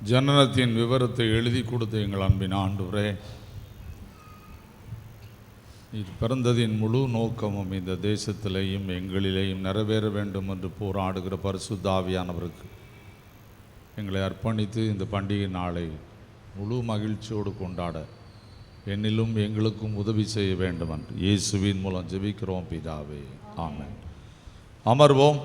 ஜனனத்தின் விவரத்தை எழுதி கொடுத்த எங்கள் அன்பின் ஆண்டவரே, இது பிறந்ததின் முழு நோக்கமும் இந்த தேசத்திலேயும் எங்களிலேயும் நிறைவேற வேண்டும் என்று போராடுகிற பரிசுத்த ஆவியானவருக்கு எங்களை அர்ப்பணித்து இந்த பண்டிகை நாளை முழு மகிழ்ச்சியோடு கொண்டாட என்னிலும் எங்களுக்கும் உதவி செய்ய வேண்டும் என்று இயேசுவின் மூலம் ஜெபிக்கிறோம் பிதாவே, ஆமென். அமர்வோம்.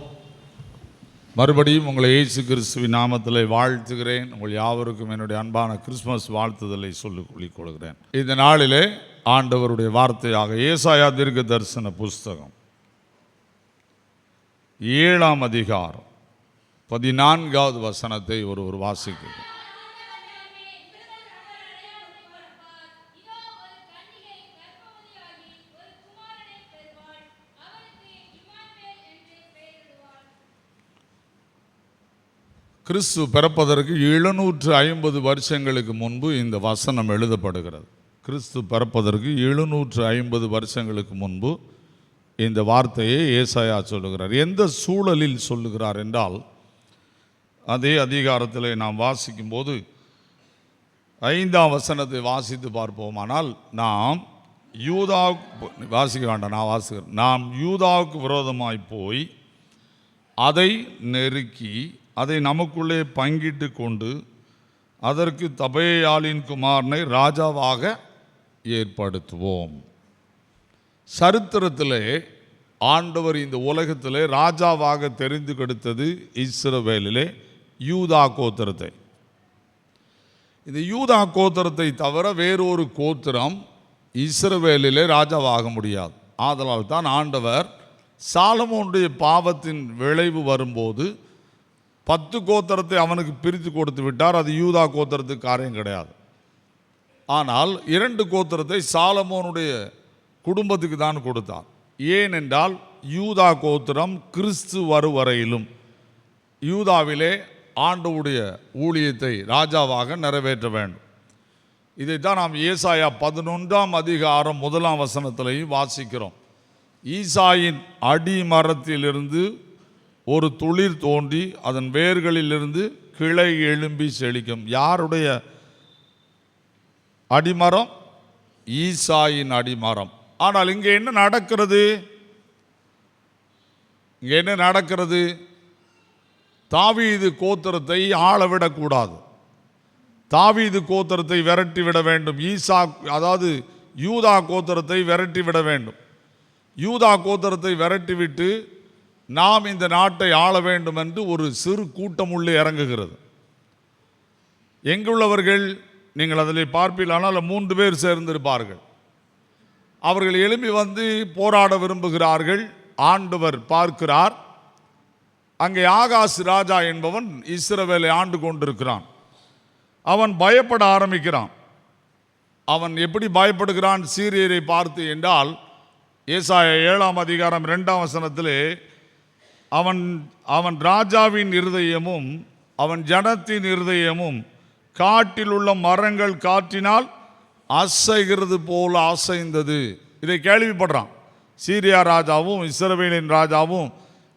மறுபடியும் உங்களை இயேசு கிறிஸ்துவின் நாமத்தில் வாழ்த்துகிறேன். உங்கள் யாவருக்கும் என்னுடைய அன்பான கிறிஸ்துமஸ் வாழ்த்துதலை சொல்லிக் கொள்கிறேன். இந்த நாளிலே ஆண்டவருடைய வார்த்தையாக ஏசாயா தீர்க்க தரிசன புஸ்தகம் 7ஆம் அதிகாரம் 14வது வசனத்தை ஒருவர் வாசிக்கிறேன். கிறிஸ்து பிறப்பதற்கு 750 வருஷங்களுக்கு முன்பு இந்த வசனம் எழுதப்படுகிறது. கிறிஸ்து பிறப்பதற்கு 750 வருஷங்களுக்கு முன்பு இந்த வார்த்தையை ஏசாயா சொல்லுகிறார். எந்த சூழலில் சொல்லுகிறார் என்றால், அதே அதிகாரத்தில் நாம் வாசிக்கும்போது 5ஆம் வசனத்தை வாசித்து பார்ப்போமானால், நாம் யூதாவுக்கு விரோதமாய் போய் அதை நெருக்கி அதை நமக்குள்ளே பங்கிட்டு கொண்டு அதற்கு தபேயாலின் குமாரனை ராஜாவாக ஏற்படுத்துவோம். சரித்திரத்திலே ஆண்டவர் இந்த உலகத்திலே ராஜாவாக தெரிந்து கொடுத்தது இஸ்ரவேலிலே யூதா கோத்திரத்தை. இந்த யூதா கோத்திரத்தை தவிர வேறொரு கோத்திரம் இஸ்ரவேலிலே ராஜாவாக முடியாது. ஆதலால் தான் ஆண்டவர் சாலமோனுடைய பாவத்தின் விளைவு வரும்போது 10 கோத்திரத்தை அவனுக்கு பிரித்து கொடுத்து விட்டார். அது யூதா கோத்திரத்துக்கு காரியம் கிடையாது. ஆனால் 2 கோத்திரத்தை சாலமோனுடைய குடும்பத்துக்கு தான் கொடுத்தார். ஏனென்றால் யூதா கோத்திரம் கிறிஸ்து வரையிலும் யூதாவிலே ஆண்டவருடைய ஊழியத்தை ராஜாவாக நிறைவேற்ற வேண்டும். இதைத்தான் நாம் ஏசாயா 11ஆம் அதிகாரம் 1ஆம் வசனத்திலையும் வாசிக்கிறோம். ஈசாயின் அடிமரத்திலிருந்து ஒரு துளிர் தோன்றி அதன் வேர்களிலிருந்து கிளை எழும்பி செழிக்கும். யாருடைய அடிமரம்? ஈசாயின் அடிமரம். ஆனால் இங்கே என்ன நடக்கிறது? தாவீது கோத்திரத்தை ஆளவிடக்கூடாது. தாவீது கோத்திரத்தை விரட்டி விட வேண்டும். அதாவது யூதா கோத்திரத்தை விரட்டி விட வேண்டும். யூதா கோத்திரத்தை விரட்டிவிட்டு நாம் இந்த நாட்டை ஆள வேண்டும் என்று ஒரு சிறு கூட்டம் உள்ளே இறங்குகிறது. எங்குள்ளவர்கள் நீங்கள் அதில் பார்ப்பீர்களானால் 3 பேர் சேர்ந்திருப்பார்கள். அவர்கள் எழும்பி வந்து போராட விரும்புகிறார்கள். ஆண்டவர் பார்க்கிறார். அங்கே ஆகாஸ் ராஜா என்பவன் இஸ்ரவேலை ஆண்டு கொண்டிருக்கிறான். அவன் பயப்பட ஆரம்பிக்கிறான். அவன் எப்படி பயப்படுகிறான் சீரியரை பார்த்து என்றால், ஏசாயா 7ஆம் அதிகாரம் 2ஆம் வசனத்திலே அவன் ராஜாவின் இருதயமும் அவன் ஜனத்தின் இருதயமும் காட்டில் உள்ள மரங்கள் காற்றினால் அசைகிறது போல அசைந்தது. இதை கேள்விப்படுறான். சீரியா ராஜாவும் இஸ்ரவேலின் ராஜாவும்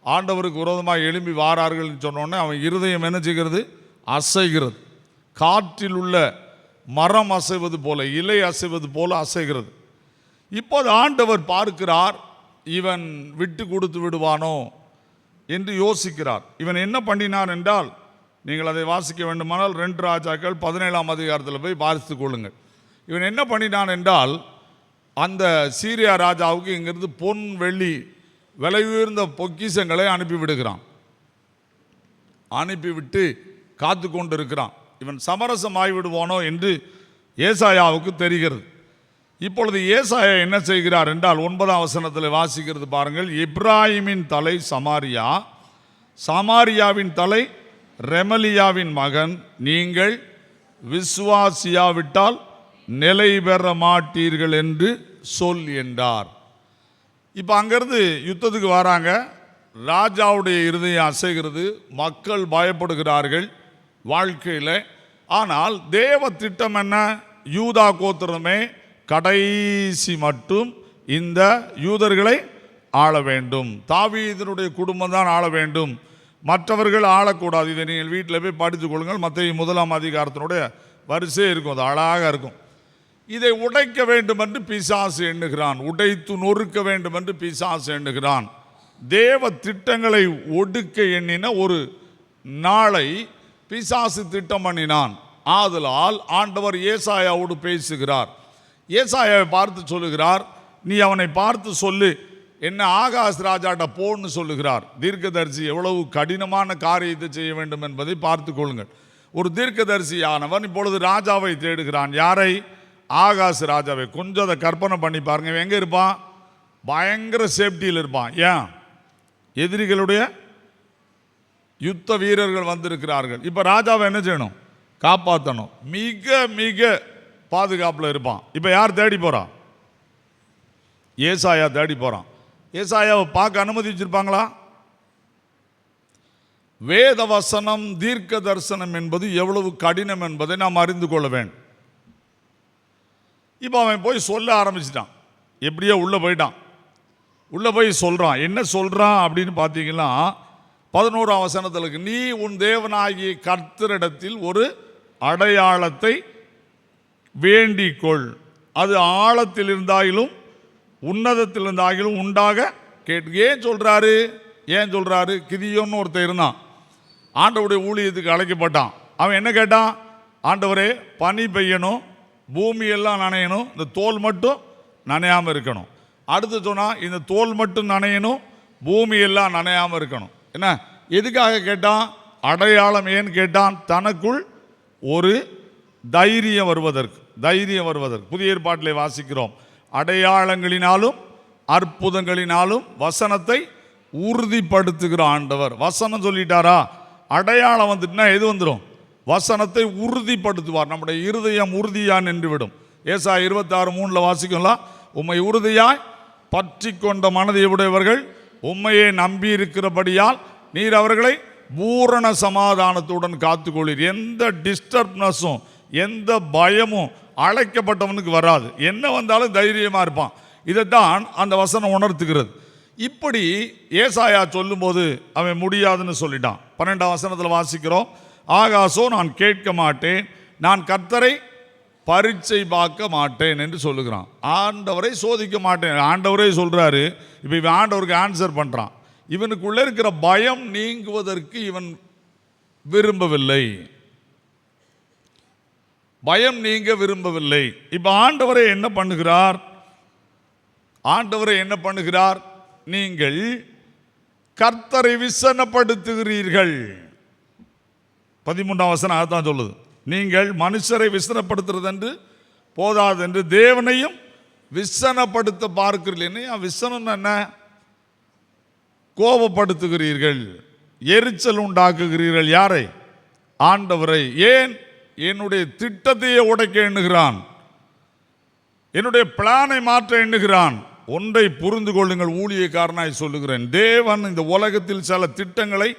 ஆண்டவருக்கு விரோதமாக எழும்பி வாரார்கள் சொன்னோடனே அவன் இருதயம் என்ன செய்கிறது? அசைகிறது. காற்றில் உள்ள மரம் அசைவது போல, இலை அசைவது போல அசைகிறது. இப்போது ஆண்டவர் பார்க்கிறார். இவன் விட்டு கொடுத்து விடுவானோ என்று யோசிக்கிறார். இவன் என்ன பண்ணினான் என்றால், நீங்கள் அதை வாசிக்க வேண்டுமானால் 2 ராஜாக்கள் 17ஆம் அதிகாரத்தில் போய் வாசித்து கொள்ளுங்கள். இவன் என்ன பண்ணினான் என்றால், அந்த சீரியா ராஜாவுக்கு இங்கிருந்து பொன் வெள்ளி விலை உயர்ந்த பொக்கிஷங்களை அனுப்பிவிடுகிறான். அனுப்பிவிட்டு காத்து கொண்டிருக்கிறான். இவன் சமரசம் ஆகிவிடுவானோ என்று ஏசாயாவுக்கு தெரிகிறது. இப்பொழுது ஏசாயா என்ன செய்கிறார் என்றால், 9ஆம் வசனத்தில் வாசிக்கிறது பாருங்கள். இப்ராஹிமின் தலை சமாரியா, சமாரியாவின் தலை ரெமலியாவின் மகன். நீங்கள் விசுவாசியாவிட்டால் நிலை பெற மாட்டீர்கள் என்று சொல் என்றார். இப்போ அங்கிருந்து யுத்தத்துக்கு வராங்க. ராஜாவுடைய இருதயம் அசைகிறது. மக்கள் பயப்படுகிறார்கள் வாழ்க்கையில். ஆனால் தேவ திட்டம் என்ன? யூதா கோத்திரமே கடைசி மட்டும் இந்த யூதர்களை ஆள வேண்டும். தாவீதினுடைய குடும்பம் தான் ஆள வேண்டும். மற்றவர்கள் ஆளக்கூடாது. இதை நீங்கள் வீட்டில் போய் படித்துக் கொள்ளுங்கள். மத்தேயு 1ஆம் அதிகாரத்தினுடைய வரிசை இருக்கும், அது அழகாக இருக்கும். இதை உடைக்க வேண்டும் என்று பிசாசு எண்ணுகிறான், உடைத்து நொறுக்க வேண்டும் என்று பிசாசு எண்ணுகிறான். தேவ திட்டங்களை ஒடுக்க எண்ணின ஒரு நாளை பிசாசு திட்டம் பண்ணினான். ஆதலால் ஆண்டவர் ஏசாயாவோடு பேசுகிறார். ஏசாயாவை பார்த்து சொல்லுகிறார், நீ அவனை பார்த்து சொல்லு, என்ன ஆகாஷ் ராஜாட்ட போன்னு சொல்லுகிறார். தீர்க்கதரிசி எவ்வளவு கடினமான காரியத்தை செய்ய வேண்டும் என்பதை பார்த்து கொள்ளுங்கள். ஒரு தீர்க்கதரிசியானவன் இப்பொழுது ராஜாவை தேடுகிறான். யாரை? ஆகாஷ் ராஜாவை. கொஞ்சம் அதை கற்பனை பண்ணி பாருங்க. இவன் எங்கே இருப்பான்? பயங்கர சேஃப்டியில் இருப்பான். ஏன்? எதிரிகளுடைய யுத்த வீரர்கள் வந்திருக்கிறார்கள். இப்போ ராஜாவை என்ன செய்யணும்? காப்பாற்றணும். மிக மிக பாதுகாப்பில் இருப்பான். இப்போ யார் தேடி போகிறான்? ஏசாயா தேடி போகிறான். ஏசாயாவை பார்க்க அனுமதி வச்சிருப்பாங்களா? வேத வசனம், தீர்க்க தரிசனம் என்பது எவ்வளவு கடினம் என்பதை நாம் அறிந்து கொள்ள வேண்டும். இப்போ அவன் போய் சொல்ல ஆரம்பிச்சிட்டான். எப்படியோ உள்ளே போயிட்டான். உள்ளே போய் சொல்கிறான். என்ன சொல்கிறான் அப்படின்னு பார்த்தீங்கன்னா 11ஆம் வசனத்தில், நீ உன் தேவனாகிய கர்த்தரிடத்தில் ஒரு அடையாளத்தை வேண்டிக்கொள், அது ஆழத்தில் இருந்தாலும் உன்னதத்தில் இருந்தாலும் உண்டாக கேட்டு. ஏன் சொல்கிறாரு? கிதியோன்னு ஒருத்தர் இருந்தான், ஆண்டவருடைய ஊழியத்துக்கு அழைக்கப்பட்டான். அவன் என்ன கேட்டான்? ஆண்டவரே, பனி பெய்யணும், பூமியெல்லாம் நனையணும், இந்த தோல் மட்டும் நனையாமல் இருக்கணும். அடுத்து சொன்னால், இந்த தோல் மட்டும் நனையணும், பூமியெல்லாம் நனையாமல் இருக்கணும். என்ன எதுக்காக கேட்டான்? அடையாளம். ஏன்னு கேட்டான்? தனக்குள் ஒரு தைரியம் வருவதற்கு. புதிய ஏற்பாட்டிலே வாசிக்கிறோம், அடையாளங்களினாலும் அற்புதங்களினாலும் வசனத்தை உறுதிப்படுத்துகிற ஆண்டவர். வசனம் சொல்லிட்டாரா? அடையாளம் வந்துட்டுனா எது வந்துடும்? வசனத்தை உறுதிப்படுத்துவார். நம்முடைய இருதயம் உறுதியா நின்றுவிடும். ஏசாயா 26:3 வாசிக்கலாம், உம்மை உறுதியாய் பற்றி கொண்ட மனதை உடையவர்கள் உம்மையே நம்பி இருக்கிறபடியால் நீர் அவர்களை பூரண சமாதானத்துடன் காத்துக்கொள்ளீர். எந்த டிஸ்டர்ப்னஸும் எந்த பயமும் அழைக்கப்பட்டவனுக்கு வராது. என்ன வந்தாலும் தைரியமாக இருப்பான். இதைத்தான் அந்த வசனம் உணர்த்துகிறது. இப்படி ஏசாயா சொல்லும்போது அவன் முடியாதுன்னு சொல்லிட்டான். 12ஆம் வசனத்தில் வாசிக்கிறோம், ஆகாசோ நான் கேட்க மாட்டேன், நான் கர்த்தரை பரீட்சை பார்க்க மாட்டேன் என்று சொல்லுகிறான். ஆண்டவரை சோதிக்க மாட்டேன் ஆண்டவரே சொல்றாரு. இப்போ இவன் ஆண்டவருக்கு ஆன்சர் பண்றான். இவனுக்குள்ள இருக்கிற பயம் நீங்குவதற்கு இவன் விரும்பவில்லை, பயம் நீங்க விரும்பவில்லை. இப்ப ஆண்டவரை என்ன பண்ணுகிறார்? நீங்கள் கர்த்தரை விசனப்படுத்துகிறீர்கள். 13ஆம் வசனம் அதான் சொல்லுது, நீங்கள் மனுஷரை விசனப்படுத்துறது என்று போதாது என்று தேவனையும் விசனப்படுத்த பார்க்கிறீர்கள். விசனம் என்ன? கோபப்படுத்துகிறீர்கள், எரிச்சல் உண்டாக்குகிறீர்கள். யாரை? ஆண்டவரை. ஏன்? என்னுடைய திட்டத்தையே உடைக்க எண்ணுகிறான், என்னுடைய பிளானை மாற்ற எண்ணுகிறான். ஒன்றை புரிந்து கொள்ளுங்கள், ஊழியக்காரனாய் சொல்லுகிறேன், தேவன் இந்த உலகத்தில் சில திட்டங்களை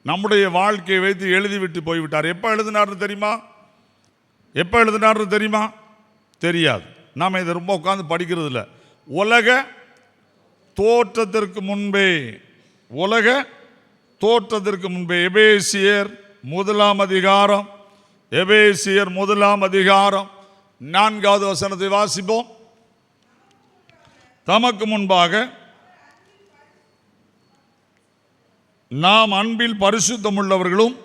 நம்முடைய வாழ்க்கையை வைத்து எழுதிவிட்டு போய்விட்டார். எப்போ எழுதினார்னு தெரியுமா? தெரியாது. நாம் இதை ரொம்ப உட்கார்ந்து படிக்கிறது இல்லை. உலக தோற்றத்திற்கு முன்பே எபேசியர் 1ஆம் அதிகாரம் 4வது வசனத்தை வாசிப்போம். தமக்கு முன்பாக நாம் அன்பில் பரிசுத்தம் உள்ளவர்களும்.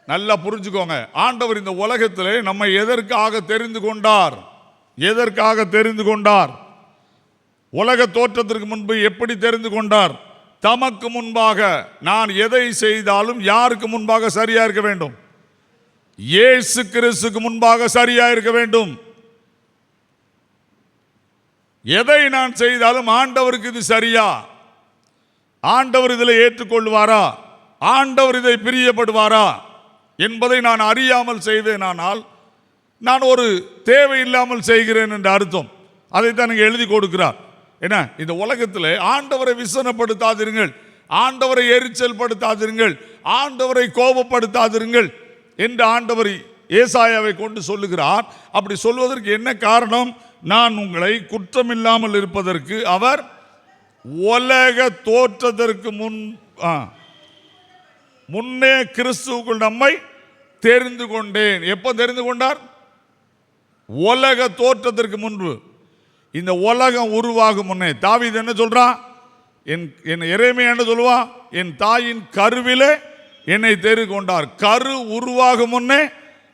நல்லா புரிஞ்சுக்கோங்க, ஆண்டவர் இந்த உலகத்திலே நம்மை எதற்காக தெரிந்து கொண்டார்? உலக தோற்றத்திற்கு முன்பு எப்படி தெரிந்து கொண்டார்? தமக்கு முன்பாக. நான் எதை செய்தாலும் யாருக்கு முன்பாக சரியா இருக்க வேண்டும்? இயேசு கிறிஸ்துக்கு முன்பாக சரியா இருக்க வேண்டும். எதை நான் செய்தாலும் ஆண்டவருக்கு இது சரியா? ஆண்டவர் இதில் ஏற்றுக்கொள்வாரா? ஆண்டவர் இதை பிரியப்படுவாரா என்பதை நான் அறியாமல் செய்வேனானால் நான் ஒரு தேவையில்லாமல் செய்கிறேன் என்ற அர்த்தம். அதைத்தான் நீங்க எழுதி கொடுக்கிறார். என்ன, இந்த உலகத்தில் ஆண்டவரை விசனப்படுத்தாதிருங்கள், ஆண்டவரை எரிச்சல் படுத்தாதிருங்கள், ஆண்டவரை கோபப்படுத்தாதிருங்கள் என்று ஆண்டவர் ஏசாயாவை கொண்டு சொல்லுகிறார். அப்படி சொல்வதற்கு என்ன காரணம்? நான் உங்களை குற்றமில்லாமல் இருப்பதற்கு அவர் உலக தோற்றத்திற்கு முன் முன்னே கிறிஸ்துவுக்குள் நம்மை தெரிந்து கொண்டேன். எப்போ தெரிந்து கொண்டார்? உலக தோற்றத்திற்கு முன்பு. இந்த உலகம் உருவாகும் முன்னே. தாவீது என்ன சொல்றான்? என் எரேமியா என்ன சொல்லுவான்? என் தாயின் கருவிலே என்னை தெரிந்து கொண்டார். கரு உருவாகும் முன்னே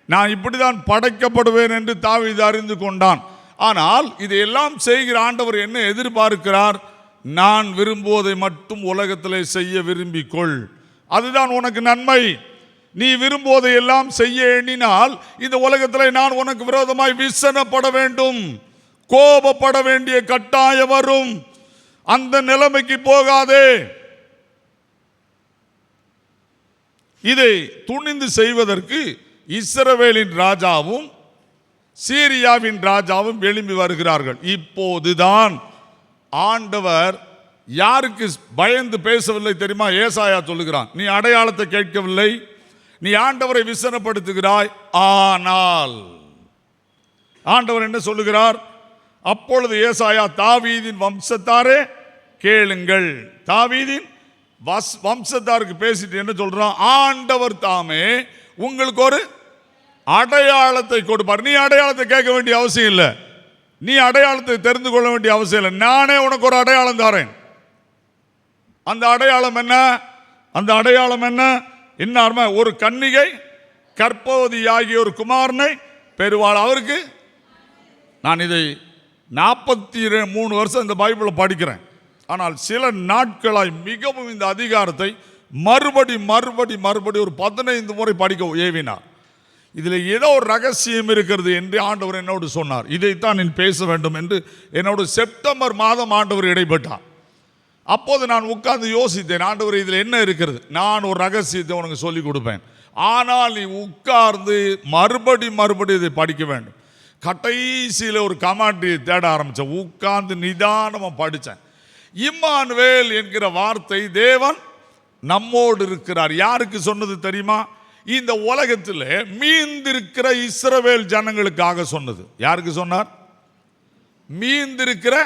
நான் இப்படிதான் படைக்கப்படுவேன் என்று தாவீது அறிந்து கொண்டான். ஆனால் இதையெல்லாம் செய்கிற ஆண்டவர் என்ன எதிர்பார்க்கிறார்? நான் விரும்புவதை மட்டும் உலகத்திலே செய்ய விரும்பிக்கொள், அதுதான் உனக்கு நன்மை. நீ விரும்புவதை எல்லாம் செய்ய எண்ணினால் இந்த உலகத்தில் நான் உனக்கு விரோதமாய் விசனப்பட வேண்டும், கோபப்பட வேண்டிய கட்டாயம் வரும். அந்த நிலைமைக்கு போகாதே. இதை துணிந்து செய்வதற்கு இஸ்ரவேலின் ராஜாவும் சீரியாவின் ராஜாவும் எழும்பி வருகிறார்கள். இப்போதுதான் ஆண்டவர் யாருக்கு பயந்து பேசவில்லை தெரியுமா? ஏசாயா சொல்லுகிறான், நீ அடையாளத்தை கேட்கவில்லை, நீ ஆண்டவரை விசனப்படுத்துகிறாய். ஆனால் ஆண்டவர் என்ன சொல்லுகிறார்? அப்பொழுது ஏசாயா, தாவீதின் வம்சத்தாரே கேளுங்கள். தாவீதின் வம்சத்தாருக்கு பேசிட்டு என்ன சொல்றான்? ஆண்டவர் தாமே உங்களுக்கு ஒரு அடையாளத்தை கொடுப்பார். நீ அடையாளத்தை கேட்க வேண்டிய அவசியம் இல்லை, நீ அடையாளத்தை தெரிந்து கொள்ள வேண்டிய அவசியம் இல்லை. நானே உனக்கு ஒரு அடையாளம் தரேன். அந்த அடையாளம் என்ன? அந்த அடையாளம் என்ன? என்ன? ஒரு கன்னிகை கர்ப்பவதியாகிய ஒரு குமாரனை பெறுவாள். அவருக்கு நான் இதை 43 வருஷம் இந்த பைபிளை படிக்கிறேன். ஆனால் சில நாட்களாய் மிகவும் இந்த அதிகாரத்தை மறுபடி ஒரு 15 முறை படிக்க ஏவினார். இதில் ஏதோ ஒரு ரகசியம் இருக்கிறது என்று ஆண்டவர் என்னோடு சொன்னார். இதைத்தான் நீ பேச வேண்டும் என்று என்னோடு செப்டம்பர் மாதம் ஆண்டவர் இடைப்பட்டார். அப்போது நான் உட்கார்ந்து யோசித்தேன், ஆண்டவர் இதில் என்ன இருக்கிறது? நான் ஒரு ரகசியத்தை உனக்கு சொல்லிக் கொடுப்பேன், ஆனால் நீ உட்கார்ந்து மறுபடி இதை படிக்க வேண்டும். கடைசியில் ஒரு கமாண்டியை தேட ஆரம்பித்தேன். உட்கார்ந்து நிதானமாக படித்தேன். இம்மானுவேல் என்கிற வார்த்தை தேவன் நம்மோடு இருக்கிறார். யாருக்கு சொன்னது தெரியுமா? இந்த உலகத்தில் மீந்திருக்கிற இஸ்ரவேல் ஜனங்களுக்காக சொன்னது. யாருக்கு சொன்னார்? மீந்திருக்கிற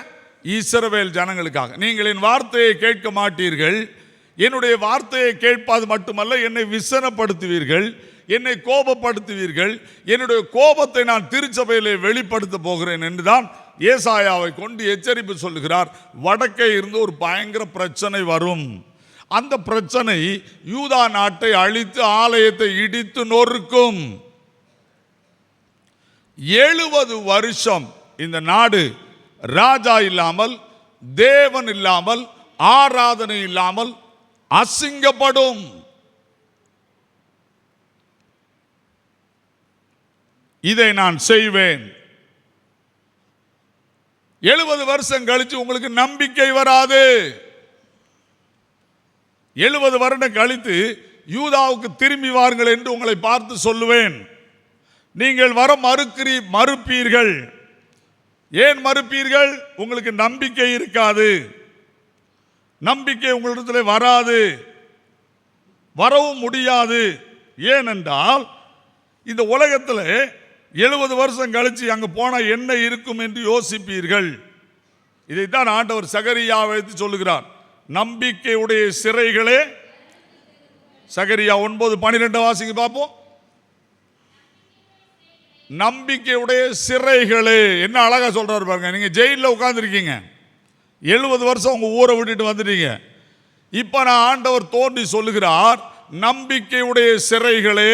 இஸ்ரவேல் ஜனங்களுக்காக. நீங்கள் என் வார்த்தையை கேட்க மாட்டீர்கள், என்னுடைய வார்த்தையை கேட்பது மட்டுமல்ல, என்னை விசனப்படுத்துவீர்கள், என்னை கோபப்படுத்துவீர்கள், என்னுடைய கோபத்தை நான் திருச்சபையிலே வெளிப்படுத்த போகிறேன் என்றுதான் ஏசாயாவை கொண்டு எச்சரிப்பு சொல்லுகிறார். வடக்கே இருந்து ஒரு பயங்கர பிரச்சனை வரும். அந்த பிரச்சனை யூதா நாட்டை அழித்து ஆலயத்தை இடித்து நொறுக்கும். 70 வருஷம் இந்த நாடு ராஜா இல்லாமல், தேவன் இல்லாமல், ஆராதனை இல்லாமல் அசிங்கப்படும். இதை நான் செய்வேன். 70 வருஷம் கழிச்சு உங்களுக்கு நம்பிக்கை வராது. 70 வருடம் கழித்து யூதாவுக்கு திரும்பி வாருங்கள் என்று உங்களை பார்த்து சொல்லுவேன். நீங்கள் வர மறுப்பீர்கள். ஏன் மறுப்பீர்கள்? உங்களுக்கு நம்பிக்கை இருக்காது, நம்பிக்கை உங்களிடத்தில் வராது, வரவும் முடியாது. ஏனென்றால் இந்த உலகத்தில் 70 வருஷம் கழிச்சு அங்கே போனால் என்ன இருக்கும் என்று யோசிப்பீர்கள். இதைத்தான் ஆண்டவர் சகரியாவை வைத்து சொல்லுகிறார். நம்பிக்கையுடைய சிறைகளே, சகரியா 9:12 வாசிங்க பார்ப்போம். நம்பிக்கையுடைய சிறைகளே, என்ன அழகா சொல்றாரு பாருங்க. நீங்க ஜெயிலில் உட்கார்ந்துருக்கீங்க, 70 வருஷம் உங்க ஊரை விட்டுட்டு வந்துட்டீங்க. இப்ப நான் ஆண்டவர் தோன்றி சொல்லுகிறார், நம்பிக்கையுடைய சிறைகளே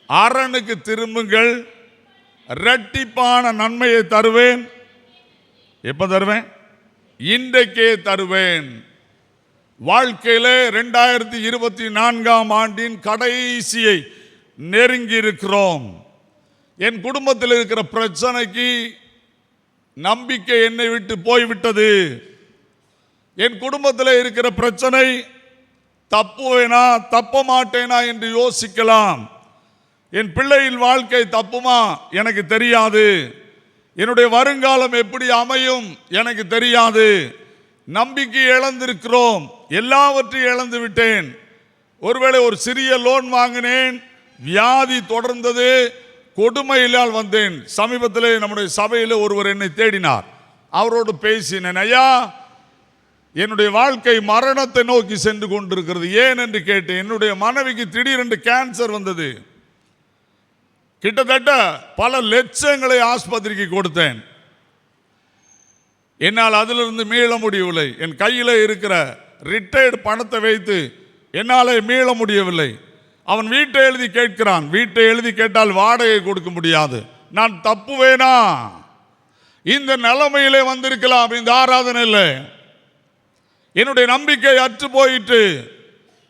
அரணுக்கு திரும்புங்கள், இரட்டிப்பான நன்மையை தருவேன். எப்ப தருவேன்? இன்றைக்கே தருவேன். வாழ்க்கையில 2024ஆம் ஆண்டின் கடைசியை நெருங்கி இருக்கிறோம். என் குடும்பத்தில் இருக்கிற பிரச்சனைக்கு நம்பிக்கை என்னை விட்டு போய்விட்டது. என் குடும்பத்தில் இருக்கிற பிரச்சனை தப்புவேனா தப்ப மாட்டேனா என்று யோசிக்கலாம். என் பிள்ளையின் வாழ்க்கை தப்புமா எனக்கு தெரியாது. என்னுடைய வருங்காலம் எப்படி அமையும் எனக்கு தெரியாது. நம்பிக்கை இழந்திருக்கிறோம், எல்லாவற்றையும் இழந்து விட்டேன். ஒருவேளை ஒரு சிறிய லோன் வாங்கினேன், வியாதி தொடர்ந்தது, கொடுமையிலால் வந்தேன். சமீபத்தில் நம்முடைய சபையில் ஒருவர் என்னை தேடினார். அவரோடு பேசினேன். ஐயா, என்னுடைய வாழ்க்கை மரணத்தை நோக்கி சென்று கொண்டிருக்கிறது. ஏன் என்று கேட்டேன். என்னுடைய மனைவிக்கு திடீரென்று கேன்சர் வந்தது. கிட்டத்தட்ட பல லட்சங்களை ஆஸ்பத்திரிக்கு கொடுத்தேன். என்னால் அதிலிருந்து மீள முடியவில்லை. என் கையில் இருக்கிற ரிட்டையர்டு பணத்தை வைத்து என்னால் மீள முடியவில்லை. அவன் வீட்டை எழுதி கேட்கிறான். வீட்டை எழுதி கேட்டால் வாடகை கொடுக்க முடியாது. நான் தப்புவேனா? இந்த நிலைமையிலே வந்திருக்கலாம் இந்த ஆராதனையில். என்னுடைய நம்பிக்கை அற்று போயிட்டு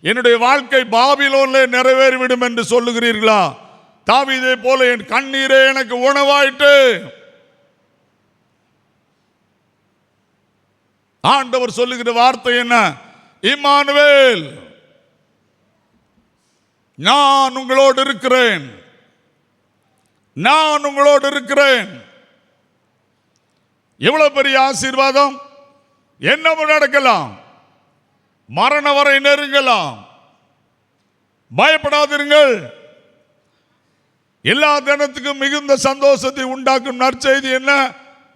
என்னுடைய வாழ்க்கை பாபிலோனிலே நிறைவேறிவிடும் என்று சொல்லுகிறீர்களா? தாவீதை போல என் கண்ணீரே எனக்கு உணவாயிட்டு. ஆண்டவர் சொல்லுகிற வார்த்தை என்ன? இம்மானுவேல், நான் உங்களோடு இருக்கிறேன், நான் உங்களோடு இருக்கிறேன். எவ்வளவு பெரிய ஆசீர்வாதம்! என்னவும் நடக்கலாம், மரணம் வரை நெருங்கலாம். பயப்படாதிருங்கள். எல்லா தினத்துக்கும் மிகுந்த சந்தோஷத்தை உண்டாக்கும் நற்செய்தி என்ன?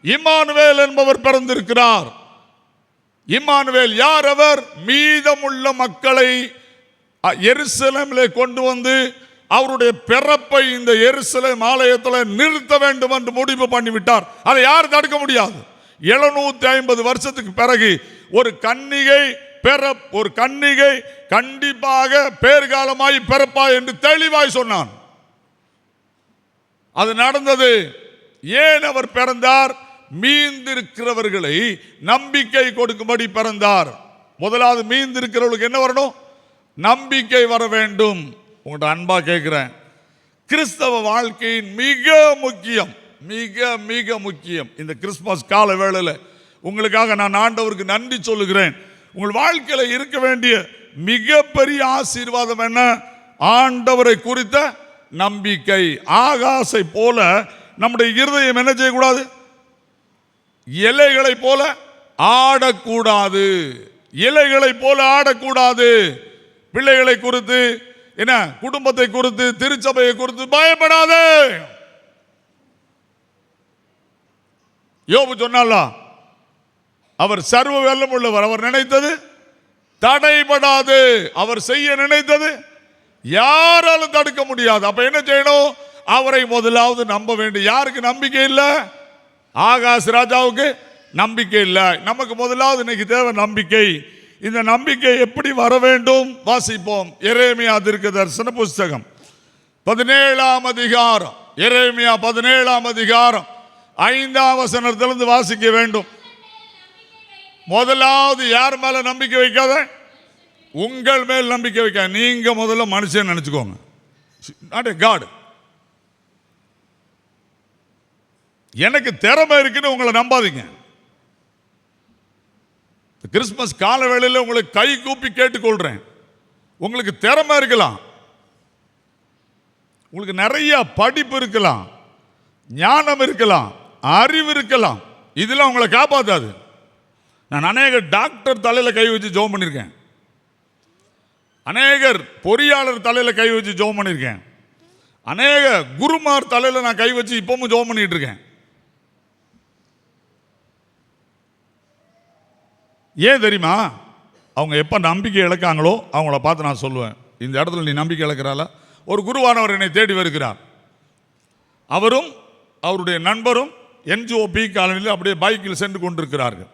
இம்மானுவேல் என்பவர் பிறந்திருக்கிறார். இம்மானுவேல் யார்? அவர் மீதமுள்ள மக்களை எருசலேமிலே கொண்டு வந்து அவருடைய பிறப்பை இந்த எருசலேம் ஆலயத்தில் நிறுத்த வேண்டும் என்று முடிவு பண்ணிவிட்டார். அதை யார் தடுக்க முடியாது. 750 வருஷத்துக்கு பிறகு ஒரு கன்னிகை கண்டிப்பாக பேர்காலமாய் பிறப்பாய் என்று தெளிவாய் சொன்னான். அது நடந்தது. ஏன் அவர் பிறந்தார்? மீந்திருக்கிறவர்களை நம்பிக்கை கொடுக்கும்படி பிறந்தார். முதலாவது மீந்திருக்கிறவர்களுக்கு என்ன வரணும்? நம்பிக்கை வர வேண்டும். உங்கள்கிட்ட அன்பா கேட்கிறேன், கிறிஸ்தவ வாழ்க்கையின் மிக முக்கியம், மிக மிக முக்கியம் இந்த கிறிஸ்துமஸ் கால வேளையில் உங்களுக்காக நான் ஆண்டவருக்கு நன்றி சொல்லுகிறேன். உங்கள் வாழ்க்கையில் இருக்க வேண்டிய மிகப்பெரிய ஆசீர்வாதம் என்ன? ஆண்டவரை குறித்த நம்பிக்கை. ஆகாசை போல நம்முடைய இருதயம் என்ன செய்யக்கூடாது? இலைகளை போல ஆடக்கூடாது. இலைகளை போல ஆடக்கூடாது. பிள்ளைகளை குறித்து, என்ன, குடும்பத்தை குறித்து, திருச்சபையை குறித்து பயப்படாது. யோபு சொன்னால, அவர் சர்வ வல்லமை உள்ளவர். அவர் நினைத்தது தடைபடாது. அவர் செய்ய நினைத்தது யாராலும் தடுக்க முடியாது. அப்ப என்ன செய்யணும்? அவரை முதலாவது நம்ப வேண்டும். யாருக்கு நம்பிக்கை இல்லை? ஆகாஷ் ராஜாவுக்கு நம்பிக்கை இல்லை. நமக்கு முதலாவது இன்னைக்கு தேவை நம்பிக்கை. இந்த நம்பிக்கை எப்படி வர வேண்டும்? வாசிப்போம். எரேமியா தீர்க்கதரிசன புஸ்தகம் 17ஆம் அதிகாரம். எரேமியா 17ஆம் அதிகாரம் 5ஆம் வசனத்திலிருந்து வாசிக்க வேண்டும். முதலாவது யார் மேல நம்பிக்கை வைக்காத? உங்கள் மேல் நம்பிக்கை வைக்க. நீங்க முதல்ல மனுஷன் நினைச்சுக்கோங்க, நாட் எ காட். எனக்கு திறமை இருக்குன்னு உங்களை நம்பாதீங்க. கிறிஸ்துமஸ் கால வேளையில் உங்களை கை கூப்பி கேட்டுக்கொள்றேன். உங்களுக்கு திறமை இருக்கலாம், உங்களுக்கு நிறைய படிப்பு இருக்கலாம், ஞானம் இருக்கலாம், அறிவு இருக்கலாம். இதெல்லாம் உங்களை காப்பாற்றாது. நான் அநேக டாக்டர் தலையில் கை வச்சு ஜெபம் பண்ணியிருக்கேன். அநேகர் பொறியாளர் தலையில் கை வச்சு ஜெபம் பண்ணியிருக்கேன். அநேக குருமார் தலையில் நான் கை வச்சு இப்பவும் ஜெபம் பண்ணிட்டு இருக்கேன். ஏன் தெரியுமா? அவங்க எப்போ நம்பிக்கை இழக்காங்களோ அவங்கள பார்த்து நான் சொல்லுவேன், இந்த இடத்துல நீ நம்பிக்கை இழக்கிறாள. ஒரு குருவானவர் என்னை தேடி வருகிறார். அவரும் அவருடைய நண்பரும் NGOP காலனியில் அப்படியே பைக்கில் சென்று கொண்டிருக்கிறார்கள்.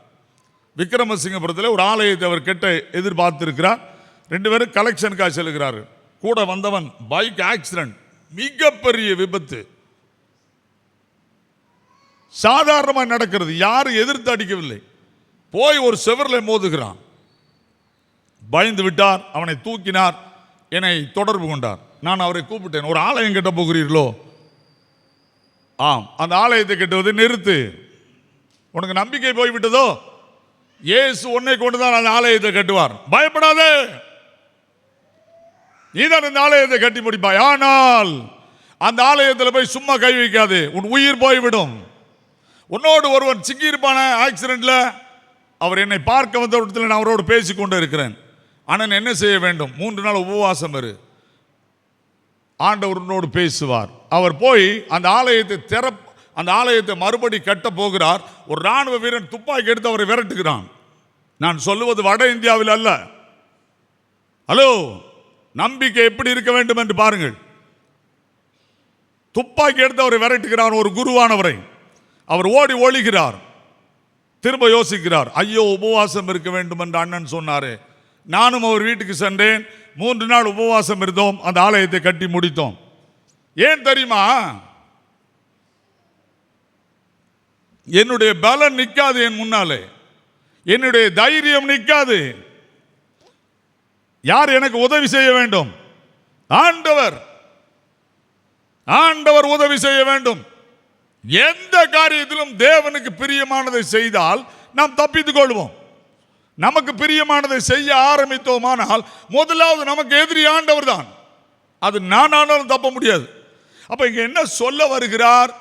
விக்ரமசிங்கபுரத்தில் ஒரு ஆலயத்தை அவர் கெட்ட எதிர்பார்த்திருக்கிறார். 2 பேரும் கலெக்ஷனுக்காக செல்கிறார்கள். கூட வந்தவன் பைக் ஆக்சிடென்ட், மிகப்பெரிய விபத்து. சாதாரணமாக நடக்கிறது, யாரும் எதிர்த்து அடிக்கவில்லை. போய் ஒரு செவரில் மோதுகிறான். பயந்து விட்டார். அவனை தூக்கினார். என்னை தொடர்பு கொண்டார். நான் அவரை கூப்பிட்டேன். ஒரு ஆலயம் கட்ட போகிறீர்களோ? ஆம். அந்த ஆலயத்தை கட்டுவது நிறுத்து. உனக்கு நம்பிக்கை போய்விட்டதோ? இயேசு உன்னை கொண்டுதான் அந்த ஆலயத்தை கட்டுவார். பயப்படாதே, நீதான் இந்த ஆலயத்தை கட்டி முடிப்பாய். ஆனால் அந்த ஆலயத்தில் போய் சும்மா கை வைக்காது, உன் உயிர் போய்விடும். உன்னோடு ஒருவன் சிக்கியிருப்பான ஆக்சிடென்ட்ல. அவர் என்னை பார்க்க வந்த இடத்துல நான் அவரோடு பேசிக்கொண்டு இருக்கிறேன். ஆனால் என்ன செய்ய வேண்டும்? 3 நாள் உபவாசம் இரு, ஆண்டவர் உன்னோடு பேசுவார். அவர் போய் அந்த ஆலயத்தை மறுபடி கட்ட போகிறார். ஒரு ராணுவ வீரன் துப்பாக்கி எடுத்து அவரை விரட்டுகிறான். நான் சொல்லுவது வட இந்தியாவில் அல்ல. ஹலோ, நம்பிக்கை எப்படி இருக்க வேண்டும் என்று பாருங்கள். துப்பாக்கி எடுத்து அவரை விரட்டுகிறார், ஒரு குருவானவரை. அவர் ஓடி ஒழிகிறார், திரும்ப யோசிக்கிறார். ஐயோ, உபவாசம் இருக்க வேண்டும் என்று அண்ணன் சொன்னாரே. நானும் அவர் வீட்டுக்கு சென்றேன். 3 நாள் உபவாசம் இருந்தோம், அந்த ஆலயத்தை கட்டி முடித்தோம். ஏன் தெரியுமா? என்னுடைய பலன் நிற்காது என் முன்னாலே, என்னுடைய தைரியம் நிற்காது. யார் எனக்கு உதவி செய்ய வேண்டும்? ஆண்டவர். ஆண்டவர் உதவி செய்ய வேண்டும். எந்த காரியத்திலும் தேவனுக்கு பிரியமானதை செய்தால் நாம் தப்பித்துக் கொள்வோம். நமக்கு பிரியமானதை செய்ய ஆரம்பித்தோமானால் முதலாவது நமக்கு எதிரி ஆண்டவர் தான். அது நானாலும் தப்ப முடியாது. அப்ப இங்க என்ன சொல்ல வருகிறார்?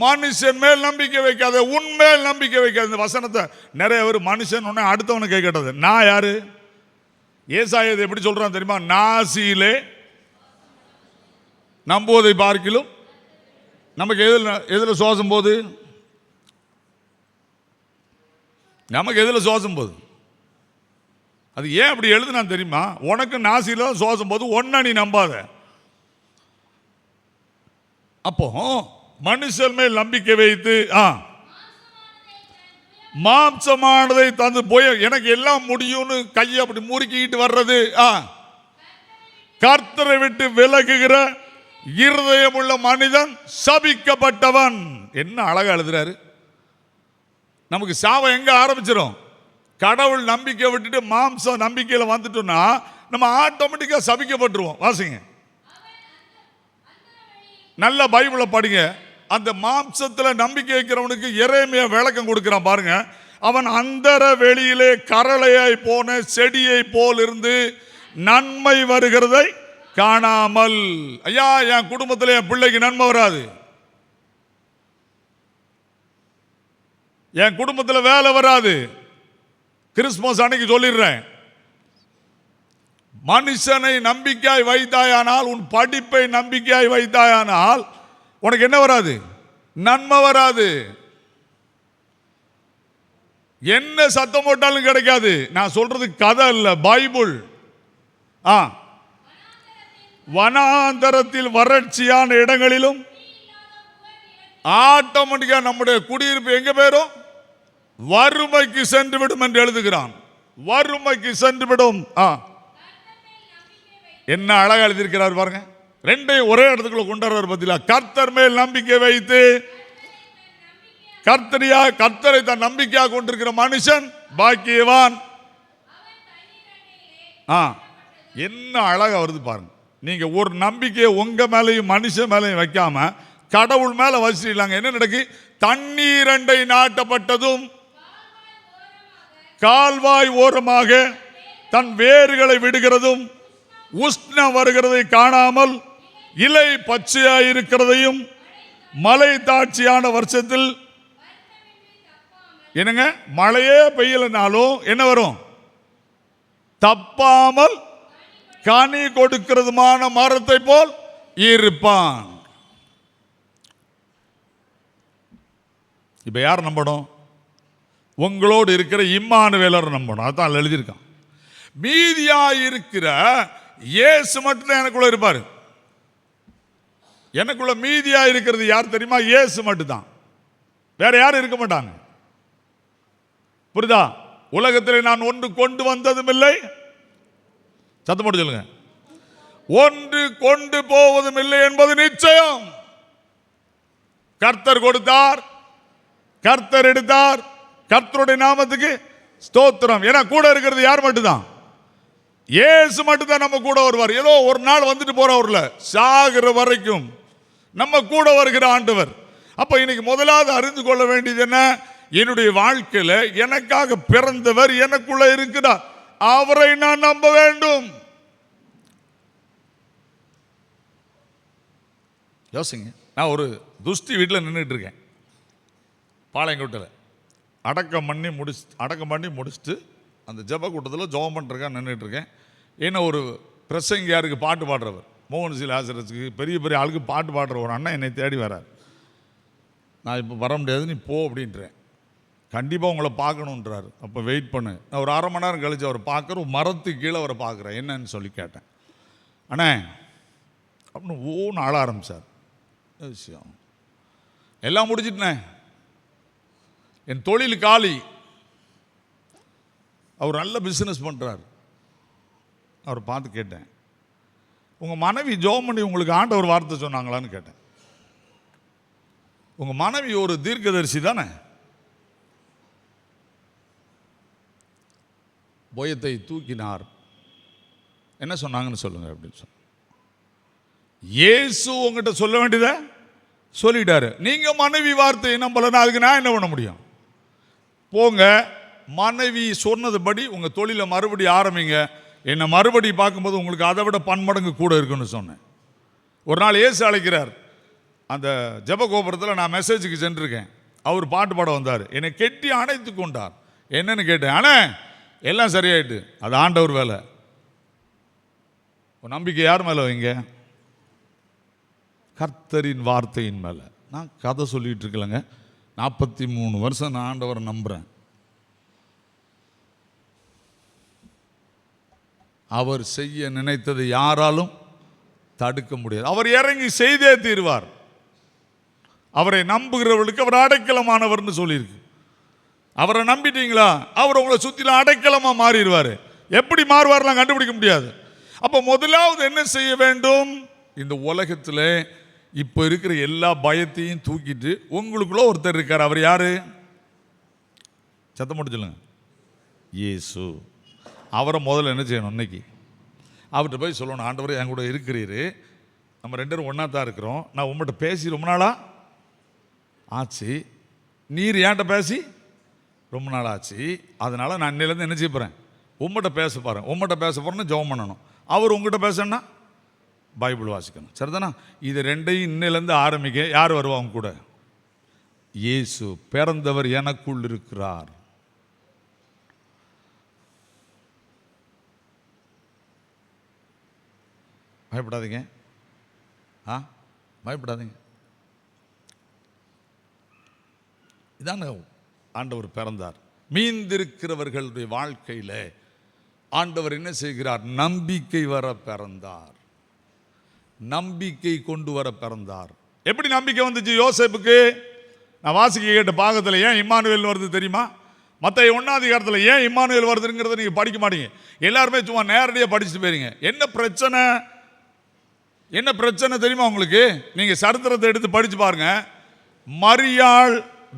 மனுஷன் மேல் நம்பிக்கை வைக்காத, உன்மேல் நம்பிக்கை வைக்காத. இந்த வசனத்தை நிறைய பேர் மனுஷன் உடனே அடுத்தவனை கேட்கறது. நான் யாரு? ஏசாயா எப்படி சொல்றான் தெரியுமா? நாசியிலே நம்புவதை பார்க்கிலும். நமக்கு எதில் சுவாசம் போகுது? நமக்கு எதில் சுவாசம் போகுது? அது ஏன் அப்படி எழுதுனா தெரியுமா? உனக்கு நாசியில தான் சுவாசம் போது, ஒன்ன நீ நம்பாத. அப்போ மனுஷன் மேல் நம்பிக்கை வைத்து மாம்சமானதை தந்து போய் எனக்கு எல்லாம் முடியும்னு கையை அப்படி முறுக்கிட்டு வர்றது, கர்த்தரை விட்டு விலகுகிற இருதயம் உள்ள மனிதன் சபிக்கப்பட்டவன். என்ன அழகா எழுதுறாரு. நமக்கு சாபம் எங்க ஆரம்பிச்சிடும்? கடவுள் நம்பிக்கை விட்டுட்டு மாம்ச நம்பிக்கையில வந்துட்டோம்னா நம்ம ஆட்டோமேட்டிக்கா சபிக்கப்பட்டுருவோம். வாசிங்க, நல்ல பைபிளை படிங்க. அந்த மாம்சத்துல நம்பிக்கை வைக்கிறவனுக்கு எரேமியா விளக்கம் கொடுக்கிறான் பாருங்க. அவன் அந்தர வெளியிலே கரளையாய் போன செடியை போல் இருந்து நன்மை வருகிறதை காணாமல். ஐயா, என் குடும்பத்தில் என் பிள்ளைக்கு நன்மை வராது, என் குடும்பத்தில் வேலை வராது, கிறிஸ்துமஸ் அன்னைக்கு சொல்லிடுறேன். மனுஷனை நம்பிக்கையாய் வைத்தாயானால், உன் படிப்பை நம்பிக்கையாய் வைத்தாயானால் உனக்கு என்ன வராது? நன்மை வராது. என்ன சத்தம் போட்டாலும் கிடைக்காது. நான் சொல்றது கதை இல்ல, பைபிள். வனாந்தரத்தில் வறட்சியான இடங்களிலும் ஆட்டோமேட்டிக்கா நம்முடைய குடியிருப்பு எங்க போயிரும்? வறுமைக்கு சென்று விடும் என்று எழுதுகிறான். வறுமைக்கு சென்று விடும். என்ன அழகா எழுதியிருக்கிறார் பாருங்க. ரெண்டையும் ஒரே இடத்துக்குள்ள கொண்டாடுறார் பத்தியா? கர்த்தர் மேல் நம்பிக்கை வைத்து, கர்த்தரை தன் நம்பிக்கையா கொண்டிருக்கிற மனுஷன் பாக்கியவான். என்ன அழகா வருது பாருங்க. நீங்க ஒரு நம்பிக்கையை உங்க மேலையும் மனுஷன் மேலையும் வைக்காம கடவுள் மேல வச்சிடலாங்க. என்ன நடக்கு? தண்ணீர் அண்டை நாட்டப்பட்டதும் கால்வாய் ஓரமாக தன் வேர்களை விடுகிறதும் உஷ்ணம் வருகிறதை காணாமல் இலை பச்சையாயிருக்கிறதையும் மழை தாட்சியான வருஷத்தில் என்னங்க மழையே பெய்யலனாலும் என்ன வரும்? தப்பாமல் கனி கொடுக்கிறதுமான மரத்தை போல் இருப்பான். இப்ப யார் நம்பணும்? உங்களோடு இருக்கிற இம்மானுவேலர் நம்பணும். அதான் எழுதியிருக்கான். மீதியா இருக்கிற இயேசு மட்டும்தான் எனக்குள்ள இருப்பாரு. எனக்குள்ள மீதியா இருக்கிறது யார் தெரியுமா? இயேசு மட்டும்தான், வேற யாரும் இருக்க மாட்டாங்க. புரியுதா? உலகத்தில் நான் ஒன்று கொண்டு வந்ததும் இல்லை, சத்தம் போட்டு சொல்லுங்க, ஒன்று கொண்டு போவதும் இல்லை என்பது நிச்சயம். கர்த்தர் கொடுத்தார், கர்த்தர் எடுத்தார். கர்த்தருடைய நாமத்துக்கு ஸ்தோத்திரம். ஏன்னா கூட இருக்கிறது யார் மட்டும்தான்? இயேசு மட்டும்தான் நம்ம கூட வருவார். ஏதோ ஒரு நாள் வந்துட்டு போறவர்ல, சாகிற வரைக்கும் நம்ம கூட வருகிற ஆண்டவர். அப்ப இன்னைக்கு முதலாவது அறிந்து கொள்ள வேண்டியது என்ன? என்னுடைய வாழ்க்கையில எனக்காக பிறந்தவர் எனக்குள்ள இருக்கிறார், அவரை நான் நம்ப வேண்டும். யோசிங்க, நான் ஒரு துஷ்டி வீட்டில் நின்றுட்டு இருக்கேன், பாளையங்கோட்டையில். அடக்கம் பண்ணி முடிச்சுட்டு அந்த ஜெப கூட்டத்தில் ஜெபம் பண்ணிருக்கேன், நின்றுட்டு இருக்கேன். ஏன்னா ஒரு பிரசங்கியாருக்கு பாட்டு பாடுறவர், மோகன் சி லாசரஸுக்கு பெரிய பெரிய ஆளுக்கு பாட்டு பாடுற ஒரு அண்ணன் என்னை தேடி வரார். நான் இப்போ வர முடியாது, நீ போ அப்படின்றேன். கண்டிப்பாக உங்களை பார்க்கணுன்றார். அப்போ வெயிட் பண்ணு. நான் ஒரு அரை மணி நேரம் கழிச்சு அவர் பார்க்குற ஒரு மரத்துக்கு கீழே அவரை பார்க்குறேன். என்னன்னு சொல்லி கேட்டேன். அண்ணே அப்படின்னு ஓன்னு ஆள ஆரம்பித்தார். விஷயம் எல்லாம் முடிச்சிட்டனே, என் தொழில் காலி. அவர் நல்ல பிஸ்னஸ் பண்ணுறார். அவரை பார்த்து கேட்டேன், உங்கள் மனைவி ஜெபம் பண்ணி உங்களுக்கு ஆண்டவர் வார்த்தை சொன்னாங்களான்னு கேட்டேன். உங்கள் மனைவி ஒரு தீர்க்கதரிசி தானே? போயத்தை தூக்கினார். என்ன சொன்னாங்கன்னு சொல்லுங்க அப்படின்னு சொன்ன. இயேசு உங்ககிட்ட சொல்ல வேண்டியதை சொல்லிட்டாரு. நீங்க மனைவி வார்த்தை நம்பலன்னா அதுக்கு நான் என்ன பண்ண முடியும்? போங்க, மனைவி சொன்னதுபடி உங்க தொழிலை மறுபடி ஆரம்பிங்க. என்னை மறுபடி பார்க்கும்போது உங்களுக்கு அதை விட பன்மடங்கு கூட இருக்குன்னு சொன்னேன். ஒரு நாள் இயேசு அழைக்கிறார். அந்த ஜெப கோபுரத்தில் நான் மெசேஜுக்கு சென்றிருக்கேன். அவர் பாட்டு பாட வந்தார். என்னை கெட்டி அணைத்து கொண்டார். என்னன்னு கேட்டேன். ஆனால் எல்லாம் சரியாயிட்டு. அது ஆண்டவர் வேலை. நம்பிக்கை யார் மேலே வைங்க? கர்த்தரின் வார்த்தையின் மேலே. நான் கதை சொல்லிட்டு இருக்கலங்க. 43 வருஷம் நான் ஆண்டவரை நம்புகிறேன். அவர் செய்ய நினைத்ததை யாராலும் தடுக்க முடியாது. அவர் இறங்கி செய்தே தீர்வார். அவரை நம்புகிறவர்களுக்கு அவர் அடைக்கலமானவர்னு சொல்லியிருக்கு. அவரை நம்பிட்டீங்களா, அவர் உங்களை சுற்றிலும் அடைக்கலமாக மாறிடுவார். எப்படி மாறுவார்லாம் கண்டுபிடிக்க முடியாது. அப்போ முதலாவது என்ன செய்ய வேண்டும்? இந்த உலகத்தில் இப்போ இருக்கிற எல்லா பயத்தையும் தூக்கிட்டு உங்களுக்குள்ள ஒருத்தர் இருக்கார். அவர் யாரு? சத்தம் போட்டு சொல்லுங்க. இயேசு. அவரை முதல்ல என்ன செய்யணும்? இன்னைக்கு அவர்கிட்ட போய் சொல்லணும், ஆண்டவர் என் கூட இருக்கிறீரு, நம்ம 2 பேரும் ஒன்றா தான் இருக்கிறோம். நான் உங்கள்கிட்ட பேசி ரொம்ப நாளா ஆச்சு, நீர் என்கிட்ட பேசி ரொம்ப நாள் ஆச்சு. அதனால் நான் இன்னிலேருந்து என்ன செய்ய போகிறேன்? உங்கள்கிட்ட பேச போகிறேன். உங்கள்கிட்ட பேச போகிறேன்னு ஜெபம் பண்ணணும். அவர் உங்கள்கிட்ட பேசணும்னா பைபிள் வாசிக்கணும். சரிதானா? இது 2ஐயும் இன்னிலேருந்து ஆரம்பிக்க. யார் வருவாங்க கூட? இயேசு. பிறந்தவர் எனக்குள் இருக்கிறார். பயப்படாதீங்க. பயப்படாதீங்க. இதான ஆண்டவர் பிறந்தார். மீந்திருக்கிறவர்களுடைய வாழ்க்கையில் ஆண்டவர் என்ன செய்கிறார்? நம்பிக்கை வர பிறந்தார். நம்பிக்கை கொண்டு வர பிறந்தார். எப்படி நம்பிக்கை வந்துச்சு யோசேப்புக்கு? நான் வாசிக்க கேட்ட பாகத்தில் ஏன் இம்மானுவேல் வருது தெரியுமா? மற்ற 1ஆம் அதிகாரத்தில் ஏன் இம்மானுவேல் வருதுங்கிறத நீங்கள் படிக்க மாட்டீங்க. எல்லாருமே சும்மா நேரடியாக படிச்சுட்டு போயிருங்க. என்ன பிரச்சனை? என்ன பிரச்சனை தெரியுமா உங்களுக்கு? நீங்கள் சரித்திரத்தை எடுத்து படித்து பாருங்க. மரியாள்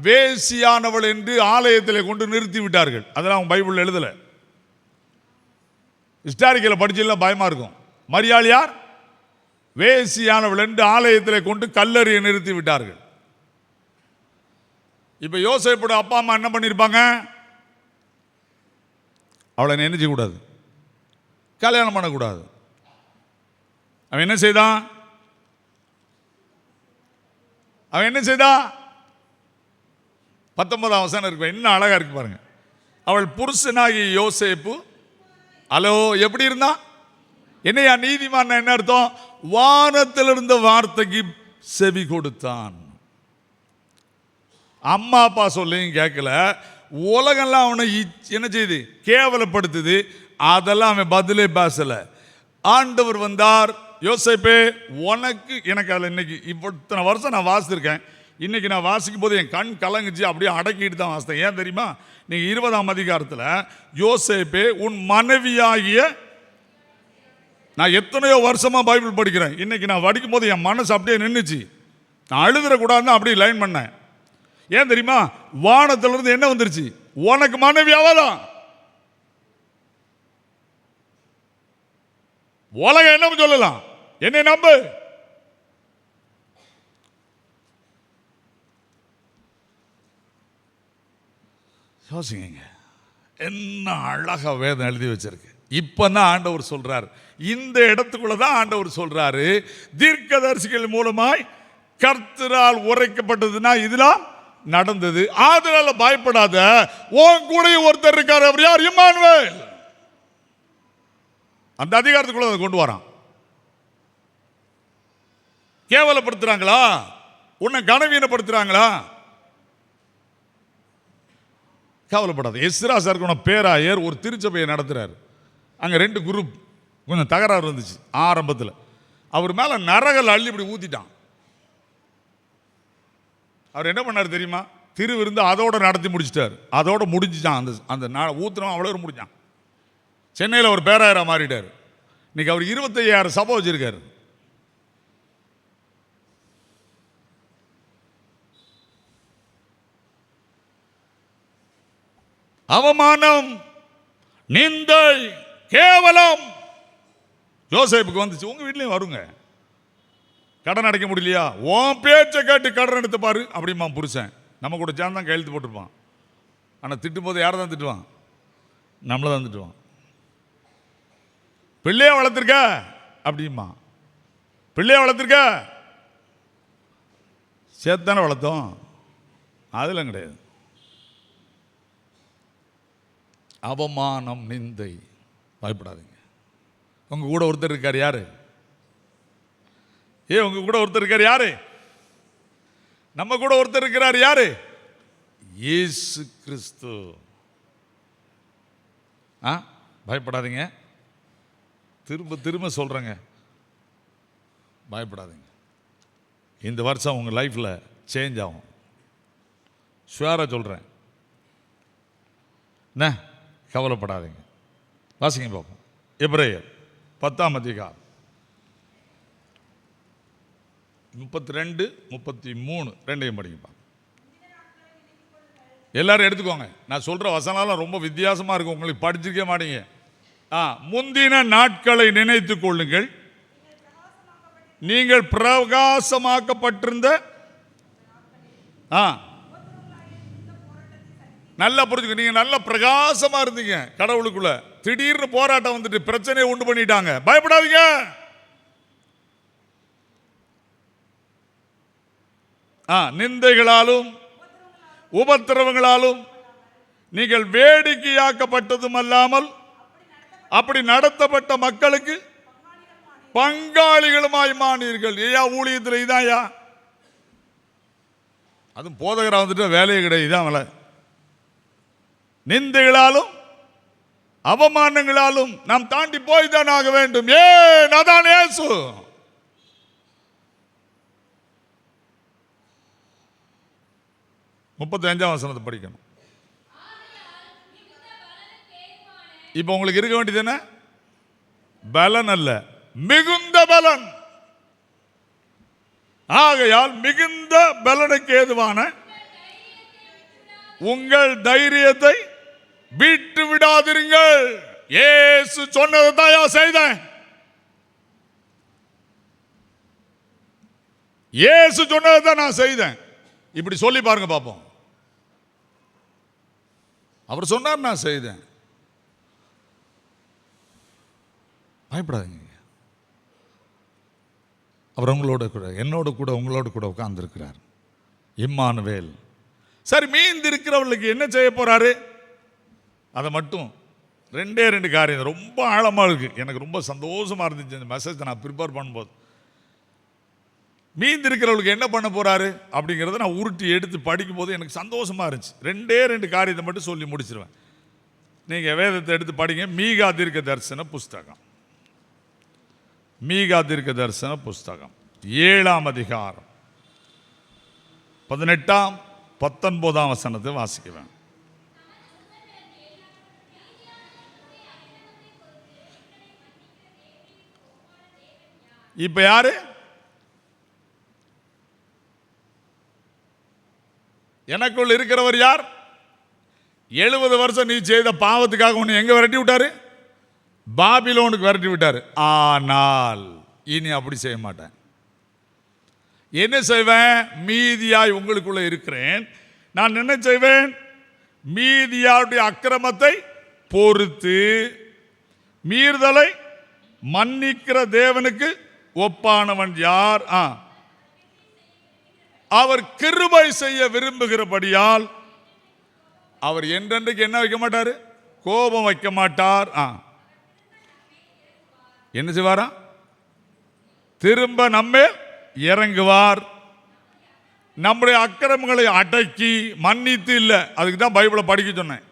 வேசியானவள் என்று ஆலயத்தில் கொண்டு நிறுத்தி விட்டார்கள். அதெல்லாம் அவங்க பைபிளில் எழுதலை. ஹிஸ்டாரிக்கலில் படிச்செல்லாம் பயமாக இருக்கும். மரியாள் யார்? வேசியானவள் என்று ஆலயத்தில் கொண்டு கல்லறையை நிறுத்தி விட்டார்கள். இப்போ யோசேப்போட அப்பா அம்மா என்ன பண்ணியிருப்பாங்க? அவளை நினைச்ச கூடாது, கல்யாணம் பண்ணக்கூடாது. அவன் என்ன செய்தான்? அவன் என்ன செய்தான்? 19ஆம் வசனம் இருக்கு. என்ன அழகா இருக்கு பாருங்க. அவள் புருஷனாகிய யோசேப்பு ஹலோ எப்படி இருந்தா? என்னையா நீதிமான் என்ன அர்த்தம்? வானத்தில் இருந்த வார்த்தைக்கு செவி கொடுத்தான். அம்மா அப்பா சொல்லையும் கேட்கல. உலகெல்லாம் அவனை என்ன செய்யுது? கேவலப்படுத்துது. அதெல்லாம் அவன் பதிலே பேசல. ஆண்டவர் வந்தார். யோசேப்பே உனக்கு எனக்கு அதில் இன்னைக்கு இத்தனை வருஷம் நான் வாசித்திருக்கேன். இன்னைக்கு நான் வாசிக்கும் போது என் கண் கலங்குச்சு. அப்படியே அடக்கிட்டு தான் வாசித்தேன். ஏன் தெரியுமா? நீங்க 20ஆம் அதிகாரத்தில் யோசேப்பே உன் மனைவியாகிய, நான் எத்தனையோ வருஷமா பைபிள் படிக்கிறேன். இன்னைக்கு நான் படிக்கும் போது என் மனசு அப்படியே நின்றுச்சு. நான் அழுதுறக்கூடாதுன்னு அப்படியே லைன் பண்ணேன். ஏன் தெரியுமா? வானத்திலிருந்து என்ன வந்துருச்சு? உனக்கு மனைவியாவதான். உலகம் என்ன சொல்லலாம்? என்னை நம்பு. யோசிங்க, என்ன அழகா வேதம் எழுதி வச்சிருக்கு. இப்பதான் ஆண்டவர் சொல்றார். இந்த இடத்துக்குள்ளதான் ஆண்டவர் சொல்றாரு, தீர்க்கதரிசிகள் மூலமாய் கர்த்தரால் உரைக்கப்பட்டதுன்னா இதெல்லாம் நடந்தது. அதனால பயப்படாத, உன் கூட ஒருத்தர் இருக்காரு. அவர் யார்? இம்மானுவேல். அந்த அதிகாரத்துக்குள்ள கொண்டு வரான். கேவலப்படுத்துறாங்களா? உன்னை கனவீனப்படுத்துறாங்களா? கவலைப்படாது. எஸ்ரா சர்க்குன பேராயர் ஒரு திருச்சபையை நடத்துகிறார். அங்கே 2 குரூப் கொஞ்சம் தகராறு இருந்துச்சு ஆரம்பத்தில். அவர் மேலே நரகல் அள்ளி இப்படி ஊற்றிட்டான். அவர் என்ன பண்ணார் தெரியுமா? திருவிருந்து அதோட நடத்தி முடிச்சிட்டார். அதோட முடிஞ்சிச்சான். அந்த ஊத்துறவன் அவ்வளோ முடிஞ்சான். சென்னையில் ஒரு பேராயராக மாறிட்டார். இன்னைக்கு அவர் 25,000 சபை வச்சிருக்காரு. அவமானம், நிந்தை, கேவலம் யோசேப்புக்கு வந்துச்சு. உங்க வீட்லயும் வருங்க. கடன் அடைக்க முடியலையா? உன் பேச்சை கேட்டு கடன் எடுத்து பாரு அப்படிமா புருஷன். நம்ம கூட சேர்ந்து தான் கையெழுத்து போட்டிருப்பான். ஆனால் திட்டும் போது யாரை தான் திட்டுவான்? நம்மளை தான் திட்டுவான். பிள்ளைய வளர்த்துருக்க அப்படிமா. பிள்ளைய வளர்த்துருக்க சேர்த்தானே வளர்த்தோம். அதெல்லாம் கிடையாது. அவமானம், நிந்தை. பயப்படாதீங்க. உங்க கூட ஒருத்தர் இருக்கார். யாரு? உங்க கூட ஒருத்தர் இருக்கார். யாரு? நம்ம கூட ஒருத்தர் இருக்கிறார். யாரு? இயேசு கிறிஸ்து. பயப்படாதீங்க. திரும்ப திரும்ப சொல்றேங்க, பயப்படாதீங்க. இந்த வருஷம் உங்க லைஃப்ல சேஞ்ச் ஆகும். ஷுவரா சொல்றேன். என்ன, கவலைப்படாதீங்க. வாசிங்க பார்ப்போம். எபிரேயர் 10ஆம் அதிகாரம் 32, 33 ரெண்டையும் படிங்கப்பா. எல்லாரும் எடுத்துக்கோங்க. நான் சொல்ற வசனம் ரொம்ப வித்தியாசமா இருக்கும். உங்களுக்கு படிச்சிருக்க மாட்டீங்க. முந்தின நாட்களை நினைத்துக் கொள்ளுங்கள். நீங்கள் பிரகாசமாக்கப்பட்டிருந்த நல்லா புரிஞ்சுக்க. நீங்க நல்ல பிரகாசமா இருந்தீங்க கடவுளுக்குள்ள. திடீர்னு போராட்டம் வந்துட்டு பிரச்சனையை உண்டு பண்ணிட்டாங்க. பயப்படாதீங்க. நிந்தைகளாலும் உபத்திரவங்களாலும் நீங்கள் வேடிக்கையாக்கப்பட்டதும் அல்லாமல் அப்படி நடத்தப்பட்ட மக்களுக்கு பங்காளிகளுமாய் மானீர்கள். ஏயா ஊழியத்தில் இதாயா? அதுவும் போதகரா வந்துட்டு வேலையை கிடையாது. இதான் வேலை. நிந்தைகளாலும் அவமானங்களாலும் நாம் தாண்டி போய் தான் ஆக வேண்டும். அதான் இயேசு. முப்பத்தஞ்சாம் வசனத்தை படிக்கணும். இப்ப உங்களுக்கு இருக்க வேண்டியது என்ன? பலன் அல்ல, மிகுந்த பலன். ஆகையால் மிகுந்த பலனுக்கு ஏதுவான உங்கள் தைரியத்தை விட்டு விடாதிருங்கள். இயேசு சொன்னதை தான் செய்தேன். இயேசு சொன்னதை தான் நான் செய்தேன். இப்படி சொல்லி பாருங்க பாப்போம். அவர் சொன்னார், நான் செய்தேன். பயப்படாதீங்க. அவர் உங்களோட கூட, என்னோட கூட, உங்களோட கூட உட்கார்ந்து இருக்கிறார். இம்மானுவேல். சரி, மீந்து இருக்கிறவர்களுக்கு என்ன செய்ய போறாரு? அதை மட்டும் 2 காரியம் ரொம்ப ஆழமா இருக்கு. எனக்கு ரொம்ப சந்தோஷமா இருந்துச்சு இந்த மெசேஜ் நான் ப்ரிப்பேர் பண்ணும்போது. மீந்து இருக்கிறவர்களுக்கு என்ன பண்ண போறாரு அப்படிங்கிறத நான் உருட்டி எடுத்து படிக்கும் போது எனக்கு சந்தோஷமா இருந்துச்சு. 2 காரியத்தை மட்டும் சொல்லி முடிச்சிருவேன். நீங்க வேதத்தை எடுத்து படிங்க. மீகா தீர்க்க தரிசன புஸ்தகம், மீகா தீர்க்க தரிசன புஸ்தகம் 7ஆம் அதிகாரம் 18ஆம் 19ஆம் வசனத்தை வாசிக்குவேன். இப்ப யாரு? எனக்குள் இருக்கிறவர் யார்? 70 வருஷம் நீ செய்த பாவத்துக்காக உன்னை எங்க விரட்டி விட்டாரு? பாபிலோனுக்கு விரட்டி விட்டாரு. ஆனால் இனி அப்படி செய்ய மாட்டேன். என்ன செய்வேன்? மீதியாய் உங்களுக்குள்ள இருக்கிறேன். நான் என்ன செய்வேன்? மீதியாருடைய அக்கிரமத்தை பொறுத்து மீறுதலை மன்னிக்கிற தேவனுக்கு ஒப்பானவன் யார்? அவர் கிருபை செய்ய விரும்புகிறபடியால் அவர் என்றென்றைக்கு என்ன வைக்க மாட்டாரு? கோபம் வைக்க மாட்டார். என்ன செய்வாரா? திரும்ப நம்மே இறங்குவார். நம்முடைய அக்கிரமங்களை அடக்கி மன்னித்து இல்லை. அதுக்கு தான் பைபிளை படிக்க சொன்னேன்.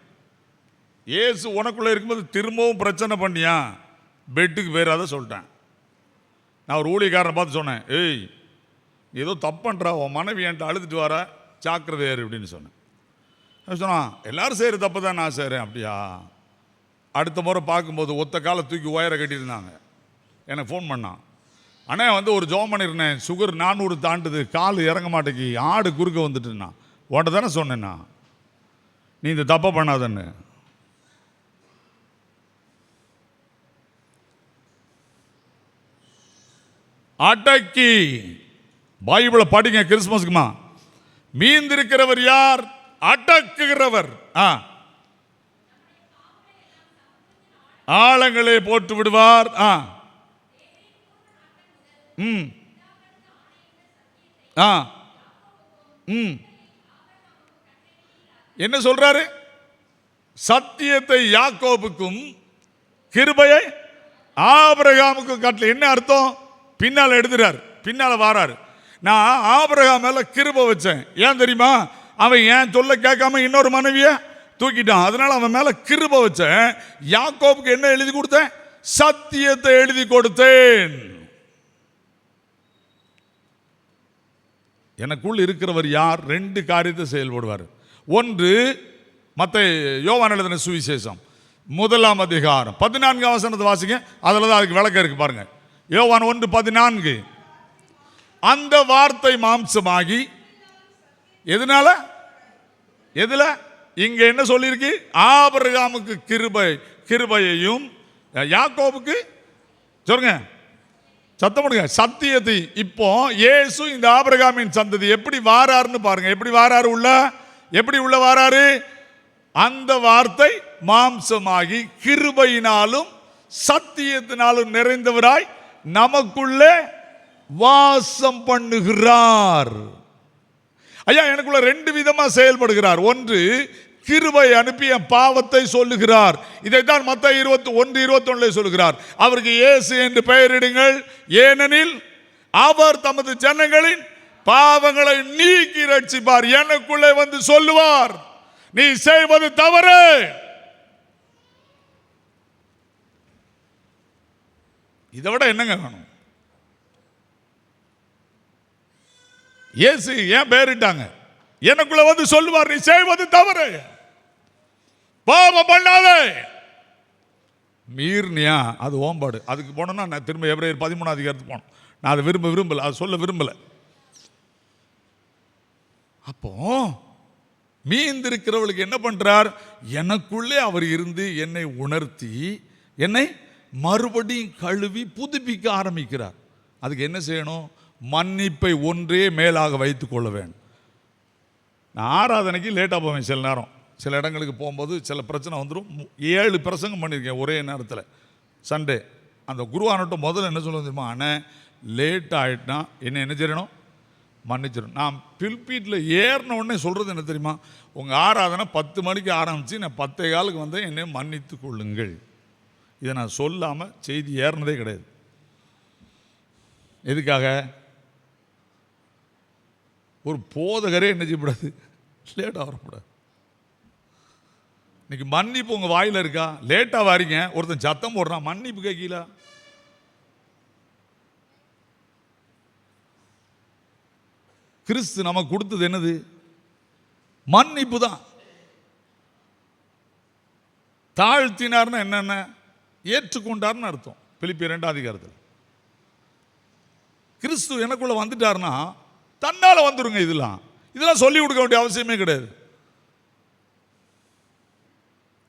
இயேசு உனக்குள்ளே இருக்கும்போது திரும்பவும் பிரச்சனை பண்ணியா, பெட்டுக்கு போயிடாத சொல்லிட்டேன். நான் ஒரு ஊழியக்காரனை பார்த்து சொன்னேன், ஏய் ஏதோ தப்பு பண்ணுறா, உன் மனைவி என்கிட்ட அழுதுட்டு வர, ஜாக்கிரதையாரு அப்படின்னு சொன்னேன். சொன்னான், எல்லாரும் செய்கிற தப்பு தான் நான் செய்கிறேன். அப்படியா? அடுத்த முறை பார்க்கும்போது ஒத்த காலை தூக்கி உயர கட்டியிருந்தாங்க. எனக்கு ஃபோன் பண்ணான், அண்ணே ஒரு ஜோம் பண்ணியிருந்தேன், சுகர் 400 தாண்டுது, கால் இறங்க மாட்டேங்கி, ஆடு குறுக்க வந்துட்டுன்னா. உன்ட்ட தானே சொன்னேன்னா நீ இந்த தப்பை பண்ணாதன்னு. அடக்கி பைபிளை படிங்க கிறிஸ்துமஸ்க்குமா. மீந்திருக்கிறவர் யார்? அடக்குகிறவர். ஆழங்களே போட்டு விடுவார். என்ன சொல்றாரு? சத்தியத்தை யாக்கோபுக்கும் கிருபையை ஆபிரகாமுக்கும் கட்டளை. என்ன அர்த்தம்? பின்னால் எழுதுறார், பின்னால வாராரு. நான் ஆபிரகாம் மேல கிருபை வச்சேன். ஏன் தெரியுமா? அவன் ஏன் சொல்ல கேட்காம இன்னொரு மனைவிய தூக்கிட்டான். அதனால அவன் மேல கிருபை வச்சேன். யாக்கோபுக்கு என்ன எழுதி கொடுத்தேன்? சத்தியத்தை எழுதி கொடுத்தேன். எனக்குள் இருக்கிறவர் யார்? 2 காரியத்தை செயல்படுவார். ஒன்று, யோவான் எழுதின சுவிசேஷம் 1ஆம் அதிகாரம் 14ஆம் வசனத்தை வாசிங்க. அதில் தான் அதுக்கு விளக்கம் இருக்கு பாருங்க. யோவான் 1:14. அந்த வார்த்தை மாம்சமாகி, எதுனால? எதுல? இங்க என்ன சொல்லியிருக்கு? ஆபிரகாமுக்கு கிருபையையும் யாக்கோபுக்கு சொல்லுங்க, சத்தம் போடுங்க, சத்தியத்தை. இப்போ இயேசு இந்த ஆபிரகாமின் சந்ததி எப்படி வாராருன்னு பாருங்க. எப்படி வாராரு? எப்படி உள்ள வாராரு? அந்த வார்த்தை மாம்சமாகி கிருபையினாலும் சத்தியத்தினாலும் நிறைந்தவராய் நமக்குள்ளே வாசம் பண்ணுகிறார். ஐயா, எனக்குள்ள 2 விதமா செயல்படுகிறார். ஒன்று, கிருபை அனுப்பி என் பாவத்தை சொல்லுகிறார். இதைத்தான் மத்தேயு 21:21 சொல்லுகிறார். அவருக்கு இயேசு என்று பெயரிடுங்கள், ஏனெனில் அவர் தமது ஜனங்களின் பாவங்களை நீக்கி ரட்சிப்பார். எனக்குள்ளே வந்து சொல்லுவார், நீ செய்வது தவறு. இதை விட என்னங்க வேணும்? இயேசு ஏன் பெயரிட்டாங்க? எனக்குள்ள வந்து சொல்லுவார், நீ செய்வது தவறு, பாவம் பண்ணாதே. மீறினியா அது ஓம்பாடு. அதுக்கு போனோம்னா நான் திரும்ப எபிரேயர் 13ஆம் அதிகாரத்துக்கு போனோம். நான் அதை விரும்பல, அது சொல்ல விரும்பல. அப்போ மீந்திருக்கிறவளுக்கு என்ன பண்றார்? எனக்குள்ளே அவர் இருந்து என்னை உணர்த்தி என்னை மறுபடியும் கழுவி புதுப்பிக்க ஆரம்பிக்கிறார். அதுக்கு என்ன செய்யணும்? மன்னிப்பை ஒன்றே மேலாக வைத்துக் கொள்ள வேண்டும். நான் ஆராதனைக்கு லேட்டாக போவேன். சில நேரம் சில இடங்களுக்கு போகும்போது சில பிரச்சனை வந்துடும். 7 பிரசங்கம் பண்ணியிருக்கேன் ஒரே நேரத்தில் சண்டே. அந்த குருவானட்டும் முதல்ல என்ன சொல்ல தெரியுமா? அண்ணன் லேட் ஆகிட்டுனா என்ன செய்யணும்? மன்னிச்சிடும். நான் பில்பீட்டில் ஏறின உடனே சொல்கிறது என்ன தெரியுமா? உங்கள் ஆராதனை 10 மணிக்கு ஆரம்பித்து நான் 10:15 வந்தேன், என்னை மன்னித்து கொள்ளுங்கள். இதை நான் சொல்லாமல் செய்தி ஏறினதே கிடையாது. எதுக்காக? ஒரு போதகரே என்ன செய்யக்கூடாது? லேட்டாக வரக்கூடாது. இன்னைக்கு மன்னிப்பு உங்கள் வாயில் இருக்கா? லேட்டாக வாரீங்க, ஒருத்தன் சத்தம் போடுறான், மன்னிப்பு கேட்கல. கிறிஸ்து நமக்கு கொடுத்தது என்னது? மன்னிப்பு தான். தாழ்த்தினார்னு என்னென்ன? ஏற்றுக்கொண்டார்னு அர்த்தம். பிலிப்பியர் 2ஆம் அதிகாரத்தில் கிறிஸ்து எனக்குள்ள வந்துட்டார்னா தன்னால வந்துருங்க. இதெல்லாம் சொல்லி கொடுக்க வேண்டிய அவசியமே கிடையாது.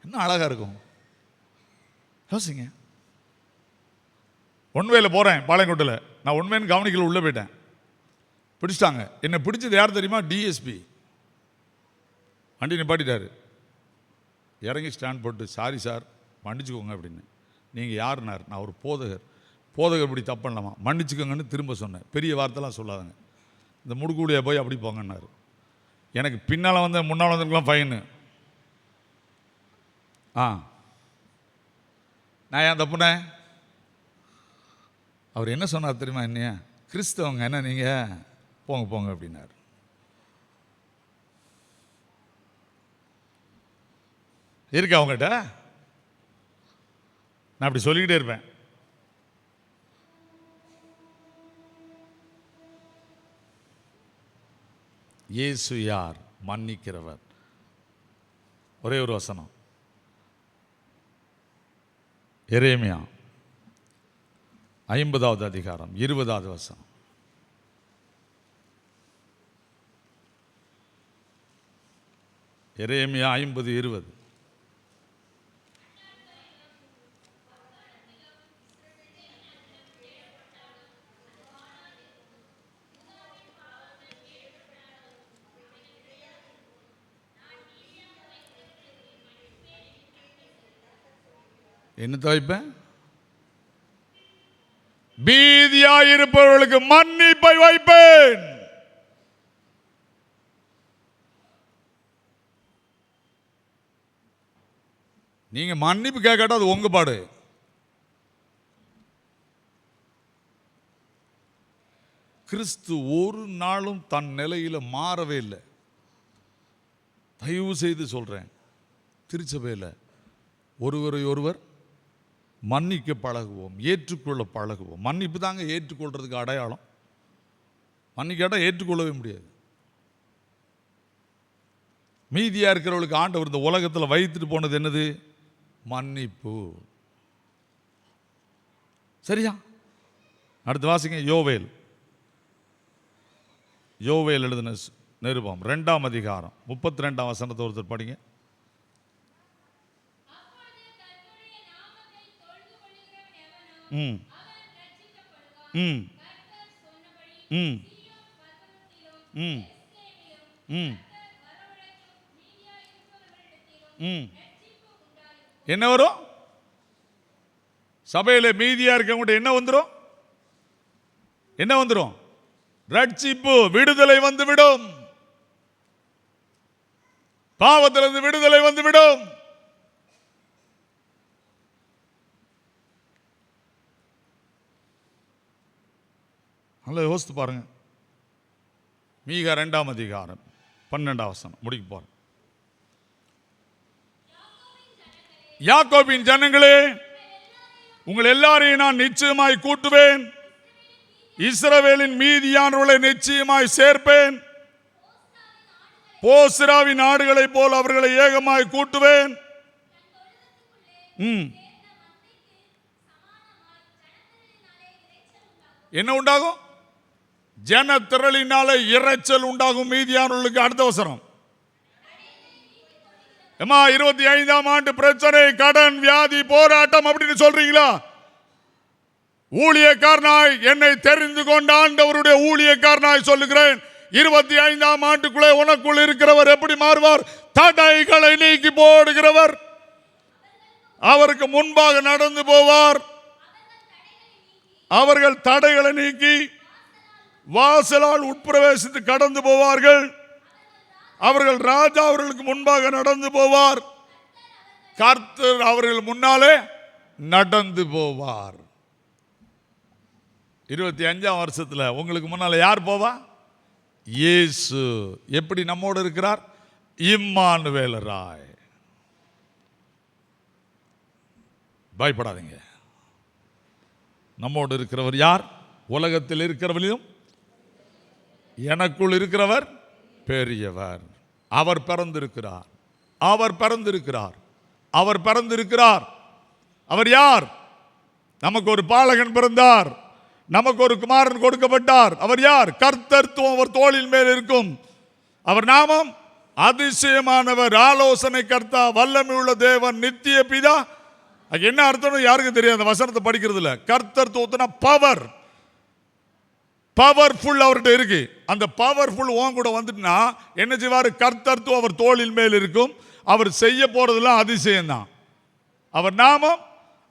என்ன அழகா இருக்கும் யோசிங்க. ஒன்வேல போறேன் பாளையங்கோட்டில். நான் ஒன்வேன்னு கவனிக்கல, உள்ள போயிட்டேன். பிடிச்சிட்டாங்க. என்னை பிடிச்சது யார் தெரியுமா? டிஎஸ்பி. வண்டி நிப்பாட்டிட்டாரு. இறங்கி ஸ்டாண்ட் போட்டு, சாரி சார் மன்னிச்சுக்கோங்க அப்படின்னு. நீங்கள் யாருன்னார்? நான் ஒரு போதகர். போதகர் இப்படி தப்பு பண்ணலாமா? மன்னிச்சுக்கோங்கன்னு திரும்ப சொன்னேன். பெரிய வார்த்தைலாம் சொல்லாதங்க, இந்த முடுக்கூடிய போய் அப்படி போங்கன்னாரு. எனக்கு பின்னால் வந்த முன்னால் வந்ததுக்கெல்லாம் ஃபைனு. நான் ஏன் தப்புனேன்? அவர் என்ன சொன்னார் தெரியுமா? என்னையா கிறிஸ்தவங்க என்ன நீங்கள் போங்க போங்க அப்படின்னாரு. இருக்கா அவங்ககிட்ட? நான் அப்படி சொல்லிக்கிட்டே இருப்பேன். இயேசு யார்? மன்னிக்கிறவர். ஒரே ஒரு வசனம், எரேமியா 50வது அதிகாரம் 20வது வசனம். எரேமியா 50:20. என்ன தாய்ப்பேன்? பீதியாயிருப்பவர்களுக்கு மன்னிப்பை வைப்பேன். நீங்க மன்னிப்பு கேட்காட்டா அது உங்க பாடு. கிறிஸ்து ஒரு நாளும் தன் நிலையில மாறவே இல்லை. தயவு செய்து சொல்றேன், திருச்சபையில் ஒருவரை ஒருவர் மன்னிக்க பழகுவோம், ஏற்றுக்கொள்ள பழகுவோம். மன்னிப்பு தாங்க ஏற்றுக்கொள்றதுக்கு அடையாளம். மன்னிக்காட்டா ஏற்றுக்கொள்ளவே முடியாது. மீதியா இருக்கிறவளுக்கு ஆண்டவர் இந்த உலகத்தில் வைத்துட்டு போனது என்னது? மன்னிப்பு. சரியா? அடுத்து வாசிங்க. யோவேல் எழுதின நிருபம் 2ஆம் அதிகாரம் 32ஆம் வசனத்தை ஒருத்தர் படிங்க. என்ன வரும்? சபையில் மீதியா இருக்கவங்க என்ன வந்துடும்? என்ன வந்துடும்? ரட்சிப்பு, விடுதலை வந்துவிடும். பாவத்திலிருந்து விடுதலை வந்துவிடும். நல்லா யோசித்து பாருங்க. மீகா 2ஆம் அதிகாரம் 12ஆம் வசனம் முடிக்க போறேன். யாக்கோபின் ஜனங்களே, உங்கள் எல்லாரையும் நான் நிச்சயமாய் கூட்டுவேன். இஸ்ரவேலின் மீதியானவர்களை நிச்சயமாய் சேர்ப்பேன். போஸ்ராவின் ஆடுகளை போல் அவர்களை ஏகமாய் கூட்டுவேன். என்ன உண்டாகும்? ஜன திரளினாலே இரைச்சல் உண்டாகும் மீதியானவர்களுக்கு. அடுத்த வசனம் 25ஆம் ஆண்டு பிரச்சனை, கடன், வியாதி, போராட்டம் அப்படின்னு சொல்றீங்களா? ஊழியக்காரனாய் என்னை தெரிந்து கொண்ட ஆண்டவருடைய ஊழியக்காரனாய் சொல்லுகிறேன், 25ஆம் ஆண்டுக்குள்ளே உனக்குள் இருக்கிறவர் எப்படி மாறுவார்? தடைகளை நீக்கி போடுகிறவர். அவருக்கு முன்பாக நடந்து போவார். அவர்கள் தடைகளை நீக்கி வாசலால் உட்பிரவேசித்து கடந்து போவார்கள். அவர்கள் ராஜா அவர்களுக்கு முன்பாக நடந்து போவார். கர்த்தர் அவர்கள் முன்னாலே நடந்து போவார். 25ஆம் வருஷத்துல உங்களுக்கு முன்னால யார் போவா? இயேசு. எப்படி நம்மோடு இருக்கிறார்? இம்மானுவேலராய். பயப்படாதீங்க. நம்மோடு இருக்கிறவர் யார்? உலகத்தில் இருக்கிறவர்களும் எனக்குள் இருக்கிறவர் பெரியவர். அவர் பிறந்திருக்கிறார். அவர் பிறந்திருக்கிறார். அவர் பிறந்திருக்கிறார். அவர் யார்? நமக்கு ஒரு பாலகன் பிறந்தார். நமக்கு ஒரு குமாரன் கொடுக்கப்பட்டார். அவர் யார்? கர்த்தத்துவம் அவர் தோளின் மேல் இருக்கும். அவர் நாமம் அதிசயமானவர், ஆலோசனை கர்த்தா, வல்லமையுள்ள தேவன், நித்திய பிதா. அது என்ன அர்த்தம் யாருக்கும் தெரியாது. அந்த வசனத்தை படிக்கிறதுல கர்த்தத்துவத்தினா பவர், பவர்ஃபுல் அவர்கிட்ட இருக்கு. அந்த பவர்ஃபுல் உன் கூட வந்துட்டுனா என்ன செய்வார்? கர்த்தத்துவம் அவர் தோளின் மேல் இருக்கும். அவர் செய்ய போறதெல்லாம் அதிசயம் தான். அவர் நாமம்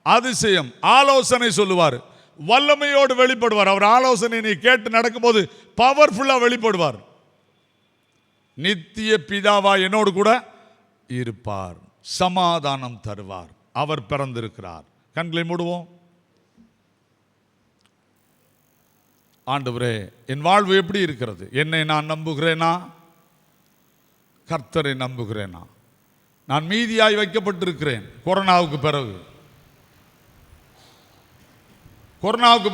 அதிசயம். ஆலோசனை சொல்லுவார், வல்லமையோடு வெளிப்படுவார். அவர் ஆலோசனை நீ கேட்டு நடக்கும்போது பவர்ஃபுல்லா வெளிப்படுவார். நித்திய பிதாவா என்னோடு கூட இருப்பார், சமாதானம் தருவார். அவர் பிறந்திருக்கிறார். கண்களை மூடுவோம். ஆண்டவரே, என் வாழ்வு எப்படி இருக்கிறது? என்னை நான் நம்புகிறேனா? கர்த்தரை நம்புகிறேனா? நான் மீதியாய் வைக்கப்பட்டிருக்கிறேன். கொரோனாவுக்கு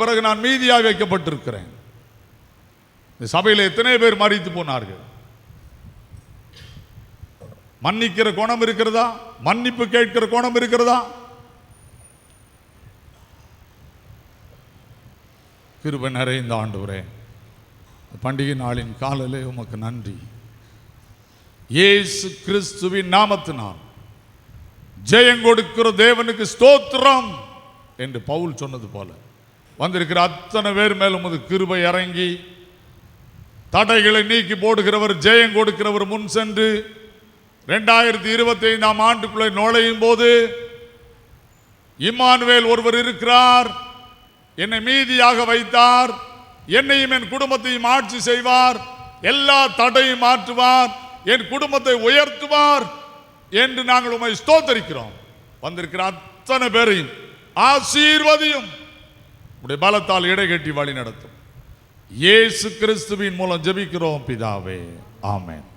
பிறகு நான் மீதியாய் வைக்கப்பட்டிருக்கிறேன். இந்த சபையில் எத்தனை பேர் மரித்து போனார்கள்? மன்னிக்கிற குணம் இருக்கிறதா? மன்னிப்பு கேட்கிற குணம் இருக்கிறதா? கிருபை நிறைந்த ஆண்டவரே, பண்டிகை நாளின் காலையிலே உமக்கு நன்றி. இயேசு கிறிஸ்துவின் நாமத்தினால் ஜெயம் கொடுக்கிற தேவனுக்கு ஸ்தோத்திரம் என்று பவுல் சொன்னது போல வந்திருக்கிற அத்தனை பேர் மேல் உமது கிருபை இறங்கி தடைகளை நீக்கி போடுகிறவர், ஜெயம் கொடுக்கிறவர் முன் சென்று 2025 ஆண்டுக்குள்ளே நுழையும் போது இம்மானுவேல் ஒருவர் இருக்கிறார், என்னை மீதியாக வைத்தார், என்னையும் என் குடும்பத்தையும் ஆட்சி செய்வார், எல்லா தடையும் மாற்றுவார், என் குடும்பத்தை உயர்த்துவார் என்று நாங்கள் உம்மை ஸ்தோத்தரிக்கிறோம். வந்திருக்கிற அத்தனை பேரையும் ஆசீர்வதியும், உடைய பலத்தால் இடைகட்டி வழி நடத்தும். இயேசு கிறிஸ்துவின் மூலம் ஜெபிக்கிறோம் பிதாவே, ஆமென்.